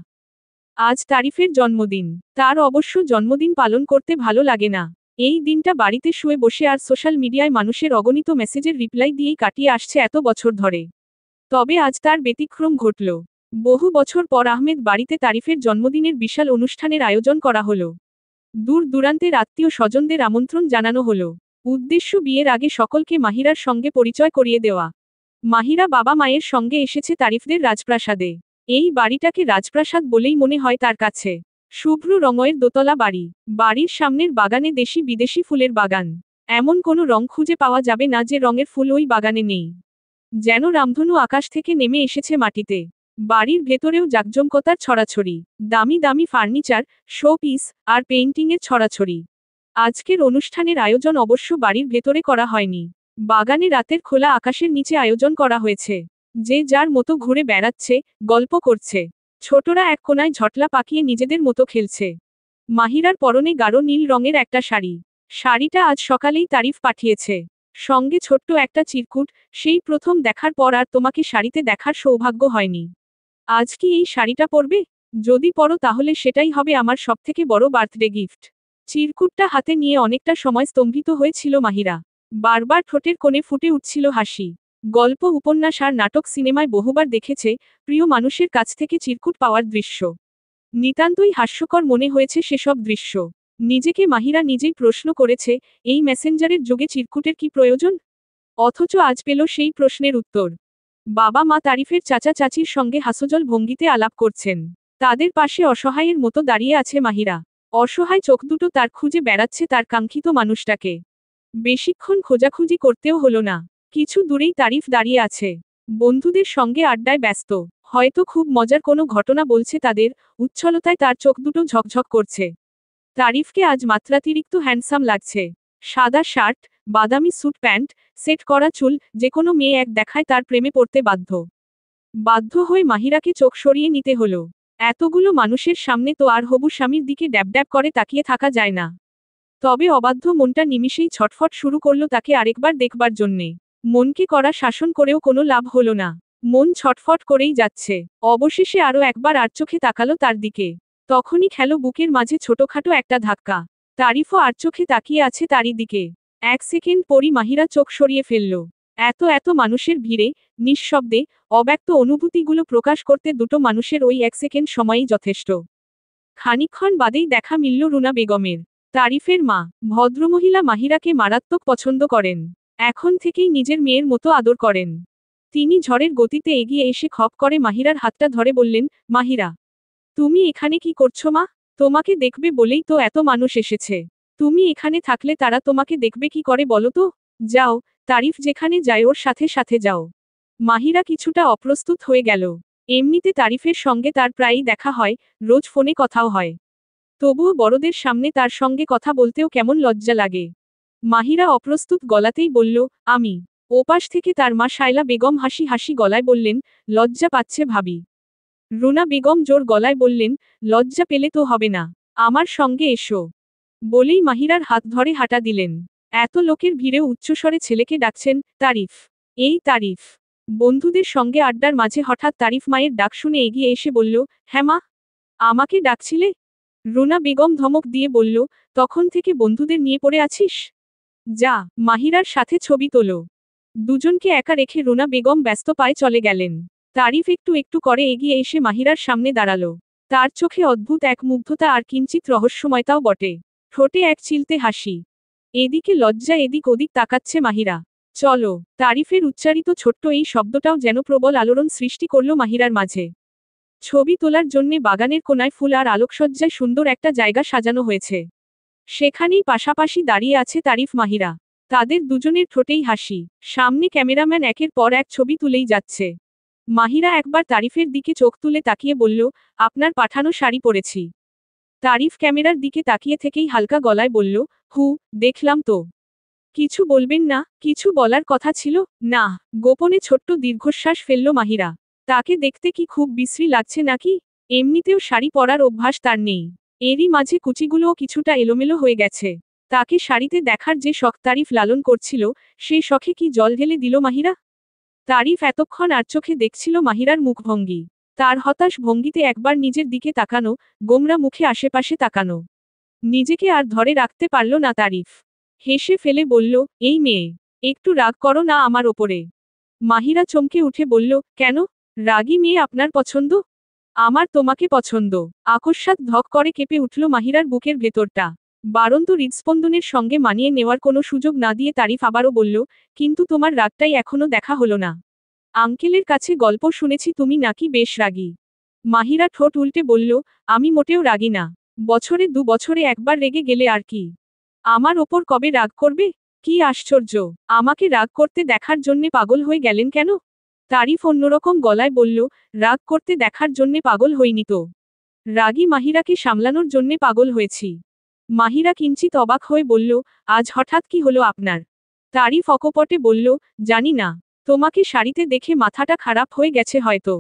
আজ তারিফের জন্মদিন। তার অবশ্য জন্মদিন পালন করতে ভালো লাগে না। এই দিনটা বাড়িতে শুয়ে বসে আর সোশ্যাল মিডিয়ায় মানুষের অগণিত মেসেজের রিপ্লাই দিয়েই কাটিয়ে আসছে এত বছর ধরে। তবে আজ তার ব্যতিক্রম ঘটল। বহু বছর পর আহমেদ বাড়িতে তারিফের জন্মদিনের বিশাল অনুষ্ঠানের আয়োজন করা হলো। দূর দূরান্তের আত্মীয় স্বজনদের আমন্ত্রণ জানানো হলো। উদ্দেশ্য বিয়ের আগে সকলকে মাহিরার সঙ্গে পরিচয় করিয়ে দেওয়া। মাহিরা বাবা মায়ের সঙ্গে এসেছে তারিফদের রাজপ্রাসাদে। এই বাড়িটাকে রাজপ্রাসাদ বলেই মনে হয় তার কাছে। শুভ্র রঙের দোতলা বাড়ি। বাড়ির সামনের বাগানে দেশি বিদেশি ফুলের বাগান। এমন কোনো রং খুঁজে পাওয়া যাবে না যে রঙের ফুল ওই বাগানে নেই। যেন রামধনু আকাশ থেকে নেমে এসেছে মাটিতে। বাড়ির ভেতরেও জাকজমকতার ছড়াছড়ি। দামি দামি ফার্নিচার, শো পিস, আর পেইন্টিংয়ের ছড়াছড়ি। আজকের অনুষ্ঠানের আয়োজন অবশ্য বাড়ির ভেতরে করা হয়নি। বাগানে রাতের খোলা আকাশের নিচে আয়োজন করা হয়েছে। যে যার মতো ঘুরে বেড়াচ্ছে, গল্প করছে। ছোটরা এক কোনায় ঝটলা পাকিয়ে নিজেদের মতো খেলছে। মাহিরার পরনে গাঢ় নীল রঙের একটা শাড়ি। শাড়িটা আজ সকালেই তারিফ পাঠিয়েছে। সঙ্গে ছোট্ট একটা চিরকুট, সেই প্রথম দেখার পর আর তোমাকে শাড়িতে দেখার সৌভাগ্য হয়নি। আজ কি এই শাড়িটা পরবে? যদি পরো তাহলে সেটাই হবে আমার সবথেকে বড় বার্থডে গিফট। চিরকুটটা হাতে নিয়ে অনেকটা সময় স্তম্ভিত হয়েছিল মাহিরা। বারবার ঠোঁটের কোণে ফুটে উঠছিল হাসি। গল্প উপন্যাস আর নাটক সিনেমায় বহুবার দেখেছে, প্রিয় মানুষের কাছ থেকে চিরকুট পাওয়ার দৃশ্য। নিতান্তই হাস্যকর মনে হয়েছে সেসব দৃশ্য। নিজেকে মাহিরা নিজেই প্রশ্ন করেছে, এই মেসেঞ্জারের যুগে চিরকুটের কি প্রয়োজন? অথচ আজ পেল সেই প্রশ্নের উত্তর। বাবা মা তারিফের চাচা চাচির সঙ্গে হাস্যোজ্জ্বল ভঙ্গিতে আলাপ করছেন। তাদের পাশে অসহায়ের মতো দাঁড়িয়ে আছে মাহিরা। অসহায় চোখ দুটো তার খুঁজে বেড়াচ্ছে তার কাঙ্ক্ষিত মানুষটাকে। বেশিক্ষণ খোঁজাখুঁজি করতেও হলো না। কিছু দূরেই তারিফ দাঁড়িয়ে আছে। বন্ধুদের সঙ্গে আড্ডায় ব্যস্ত। হয়তো খুব মজার কোনো ঘটনা বলছে তাদের, উচ্ছলতায় তার চোখ দুটো ঝকঝক করছে। তারিফকে আজ মাত্রাতিরিক্ত হ্যান্ডসাম লাগছে। সাদা শার্ট, বাদামি স্যুট প্যান্ট, সেট করা চুল, যে কোনো মেয়ে এক দেখায় তার প্রেমে পড়তে বাধ্য। বাধ্য হয়ে মাহিরাকে চোখ সরিয়ে নিতে হলো। এতগুলো মানুষের সামনে তো আর হবু স্বামীর দিকে ড্যাব ড্যাব করে তাকিয়ে থাকা যায় না। তবে অবাধ্য মনটা নিমিষেই ছটফট শুরু করলো তাকে আরেকবার দেখবার জন্যে। মনকে করা শাসন করেও কোনো লাভ হলো না। মন ছটফট করেই যাচ্ছে। অবশেষে আরও একবার আর চোখে তাকালো তার দিকে। তখনই খেলো বুকের মাঝে ছোটখাটো একটা ধাক্কা। তারিফও আর চোখে তাকিয়ে আছে তারই দিকে। 1 সেকেন্ড পরই মাহিরা চোখ সরিয়ে ফেলল। এত এত মানুষের ভিড়ে, নিঃশব্দে, অব্যক্ত অনুভূতিগুলো প্রকাশ করতে দুটো মানুষের ওই 1 সেকেন্ড সময়ই যথেষ্ট। খানিকক্ষণ বাদেই দেখা মিলল রুনা বেগমের। তারিফের মা। ভদ্রমহিলা মাহিরাকে মারাত্মক পছন্দ করেন। এখন থেকেই নিজের মেয়ের মতো আদর করেন। তিনি ঝড়ের গতিতে এগিয়ে এসে খপ করে মাহিরার হাতটা ধরে বললেন, মাহিরা, তুমি এখানে কি করছো মা? তোমাকে দেখবে বলেই তো এত মানুষ এসেছে। তুমি এখানে থাকলে তারা তোমাকে দেখবে কি করে বলো তো? যাও, তারিফ যেখানে যায় ওর সাথে সাথে যাও। মাহিরা কিছুটা অপ্রস্তুত হয়ে গেল। এমনিতে তারিফের সঙ্গে তার প্রায়ই দেখা হয়, রোজ ফোনে কথাও হয়। তবুও বড়দের সামনে তার সঙ্গে কথা বলতেও কেমন লজ্জা লাগে। মাহিরা অপ্রস্তুত গলাতেই বলল, আমি। ওপাশ থেকে তার মা শায়লা বেগম হাসি হাসি গলায় বললেন, লজ্জা পাচ্ছে ভাবি। রুনা বেগম জোর গলায় বললেন, লজ্জা পেলে তো হবে না, আমার সঙ্গে এসো। বলেই মাহিরার হাত ধরে হাঁটা দিলেন। এত লোকের ভিড়েও উচ্চস্বরে ছেলেকে ডাকছেন, তারিফ। এই তারিফ। বন্ধুদের সঙ্গে আড্ডার মাঝে হঠাৎ তারিফ মায়ের ডাক শুনে এগিয়ে এসে বলল, হ্যাঁ মা, আমাকে ডাকছিলে? রুনা বেগম ধমক দিয়ে বলল, তখন থেকে বন্ধুদের নিয়ে পড়ে আছিস? যা, মাহিরার সাথে ছবি তোলো। দুজনকে একা রেখে রুনা বেগম ব্যস্ত পায়ে চলে গেলেন। তারিফ একটু একটু করে এগিয়ে এসে মাহিরার সামনে দাঁড়ালো। তার চোখে অদ্ভুত এক মুগ্ধতা আর কিঞ্চিত রহস্যময়তাও বটে। ঠোঁটে এক চিলতে হাসি। এদিকে লজ্জা এদিক ওদিক তাকাচ্ছে মাহিরা। চলো। তারিফের উচ্চারিত ছোট্ট এই শব্দটাও যেন প্রবল আলোড়ন সৃষ্টি করল মাহিরার মাঝে। ছবি তোলার জন্যে বাগানের কোনায় ফুল আর আলোকসজ্জায় সুন্দর একটা জায়গা সাজানো হয়েছে। সেখানেই পাশাপাশি দাঁড়িয়ে আছে তারিফ মাহিরা। তাদের দুজনের ঠোঁটেই হাসি। সামনে ক্যামেরাম্যান একের পর এক ছবি তুলেই যাচ্ছে। মাহিরা একবার তারিফের দিকে চোখ তুলে তাকিয়ে বলল, আপনার পাঠানো শাড়ি পরেছি। তারিফ ক্যামেরার দিকে তাকিয়ে থেকেই হালকা গলায় বলল, হু, দেখলাম তো। কিছু বলবেন না? কিছু বলার কথা ছিল? না। গোপনে ছোট্ট দীর্ঘশ্বাস ফেলল মাহিরা। তাকে দেখতে কি খুব বিশ্রী লাগছে নাকি? এমনিতেও শাড়ি পরার অভ্যাস তার নেই। এরই মাঝে কুচিগুলোও কিছুটা এলোমেলো হয়ে গেছে। তাকে শাড়িতে দেখার যে শখ তারিফ লালন করছিল, সেই শখে কি জল ঢেলে দিল মাহিরা? তারিফ এতক্ষণ আর চোখে দেখছিল মাহিরার মুখভঙ্গি। তার হতাশ ভঙ্গিতে একবার নিজের দিকে তাকানো, গোমরা মুখে আশেপাশে তাকানো। নিজেকে আর ধরে রাখতে পারল না তারিফ। হেসে ফেলে বলল, এই মেয়ে, একটু রাগ করো না আমার ওপরে। মাহিরা চমকে উঠে বলল, কেন? রাগী মেয়ে আপনার পছন্দ? আমার তোমাকে পছন্দ। আকস্মাৎ ধক করে কেঁপে উঠল মাহিরার বুকের ভেতরটা। বাড়ন্ত হৃদস্পন্দনের সঙ্গে মানিয়ে নেওয়ার কোনো সুযোগ না দিয়ে তারিফ আবারও বলল, কিন্তু তোমার রাগটাই এখনো দেখা হলো না। আঙ্কেলের কাছে গল্প শুনেছি তুমি নাকি বেশ রাগী। মাহিরা ঠোঁট উল্টে বলল, আমি মোটেও রাগী না। বছরে 2 বছরে একবার রেগে গেলে আর কি? আমার ওপর কবে রাগ করবে? কি আশ্চর্য, আমাকে রাগ করতে দেখার জন্যে পাগল হয়ে গেলেন কেন? তারিফ অন্যরকম গলায় বলল, রাগ করতে দেখার জন্যে পাগল হইনি তো। রাগী মাহিরাকে সামলানোর জন্যে পাগল হয়েছি। মাহিরা কিঞ্চিত অবাক হয়ে বলল, আজ হঠাৎ কি হলো আপনার? তারিফ অকপটে বলল, জানি না। তোমাকে শাড়িতে দেখে মাথাটা খারাপ হয়ে গেছে হয়তো।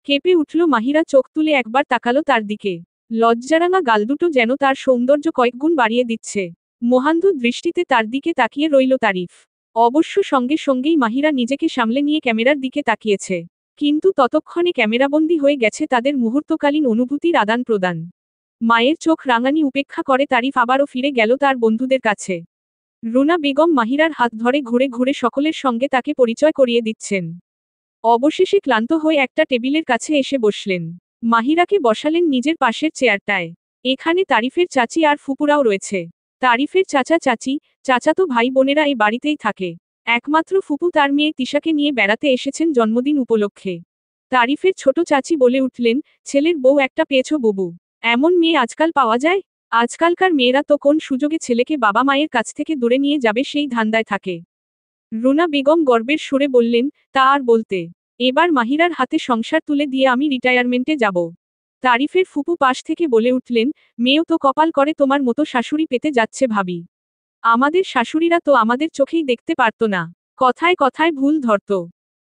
কেঁপে উঠল মাহিরা চোখ তুলে একবার তাকালো তার দিকে। লজ্জারাঙা গালদুটো যেন তার সৌন্দর্য কয়েকগুণ বাড়িয়ে দিচ্ছে। মোহান্ধ দৃষ্টিতে তার দিকে তাকিয়ে রইল তারিফ। অবশ্য সঙ্গে সঙ্গেই মাহিরা নিজেকে সামলে নিয়ে ক্যামেরার দিকে তাকিয়েছে। কিন্তু ততক্ষণে ক্যামেরাবন্দী হয়ে গেছে তাদের মুহূর্তকালীন অনুভূতির আদান প্রদান। মায়ের চোখ রাঙানি উপেক্ষা করে তারিফ আবারও ফিরে গেল তার বন্ধুদের কাছে। রুনা বেগম মাহিরার হাত ধরে ঘুরে ঘুরে সকলের সঙ্গে তাকে পরিচয় করিয়ে দিচ্ছেন। অবশেষে ক্লান্ত হয়ে একটা টেবিলের কাছে এসে বসলেন। মাহিরাকে বসালেন নিজের পাশের চেয়ারটায়। এখানে তারিফের চাচি আর ফুপুরাও রয়েছে। তারিফের চাচা চাচি, চাচাতো ভাই বোনেরা এই বাড়িতেই থাকে। একমাত্র ফুপু তার মেয়ে তিশাকে নিয়ে বেড়াতে এসেছেন জন্মদিন উপলক্ষে। তারিফের ছোট চাচি বলে উঠলেন, ছেলের বউ একটা পেয়েছো বুবু। এমন মেয়ে আজকাল পাওয়া যায়? আজকালকার মেয়েরা তো কোন সুযোগে ছেলেকে বাবা মায়ের কাছ থেকে দূরে নিয়ে যাবে সেই ধান্দায় থাকে। রুনা বেগম গর্বের সুরে বললেন, তা আর বলতে। এবার মাহিরার হাতে সংসার তুলে দিয়ে আমি রিটায়ারমেন্টে যাব। তারিফের ফুপু পাশ থেকে বলে উঠলেন, মেয়েও তো কপাল করে তোমার মতো শাশুড়ি পেতে যাচ্ছে ভাবি। আমাদের শাশুড়িরা তো আমাদের চোখেই দেখতে পারত না। কথায় কথায় ভুল ধরত।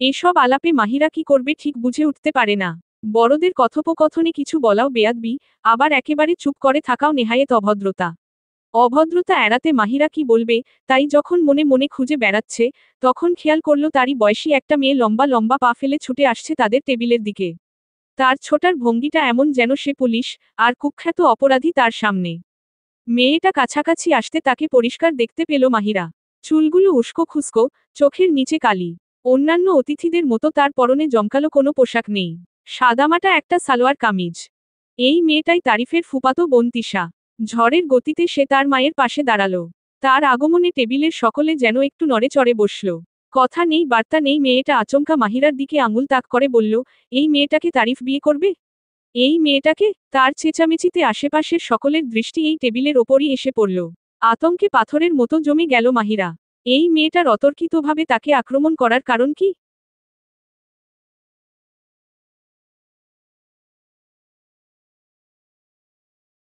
এসব আলাপে মাহিরা কি করবে ঠিক বুঝে উঠতে পারে না। বড়দের কথোপকথনে কিছু বলাও বেয়াদবি, আবার একেবারে চুপ করে থাকাও নেহায়েত অভদ্রতা। অভদ্রতা এড়াতে মাহিরা কি বলবে, তাই যখন মনে মনে খুঁজে বেড়াচ্ছে, তখন খেয়াল করল তারই বয়সী একটা মেয়ে লম্বা লম্বা পা ফেলে ছুটে আসছে তাদের টেবিলের দিকে। তার ছোটার ভঙ্গিটা এমন যেন সে পুলিশ, আর কুখ্যাত অপরাধী তার সামনে। মেয়েটা কাছাকাছি আসতে তাকে পরিষ্কার দেখতে পেল মাহিরা। চুলগুলো উস্কো খুস্কো, চোখের নিচে কালি। অন্যান্য অতিথিদের মতো তার পরনে জমকালো কোনো পোশাক নেই। সাদামাটা একটা সালোয়ার কামিজ। এই মেয়েটাই তারিফের ফুপাতো বোন তিশা। ঝড়ের গতিতে সে তার মায়ের পাশে দাঁড়ালো। তার আগমনে টেবিলের সকলে যেন একটু নড়েচড়ে বসল। কথা নেই বার্তা নেই, মেয়েটা আচমকা মাহিরার দিকে আঙুল তাক করে বলল, এই মেয়েটাকে তারিফ বিয়ে করবে? এই মেয়েটাকে? তার চেঁচামেচিতে আশেপাশের সকলের দৃষ্টি এই টেবিলের ওপরই এসে পড়ল। আতঙ্কে পাথরের মতো জমে গেল মাহিরা। এই মেয়েটার অতর্কিতভাবে তাকে আক্রমণ করার কারণ কি?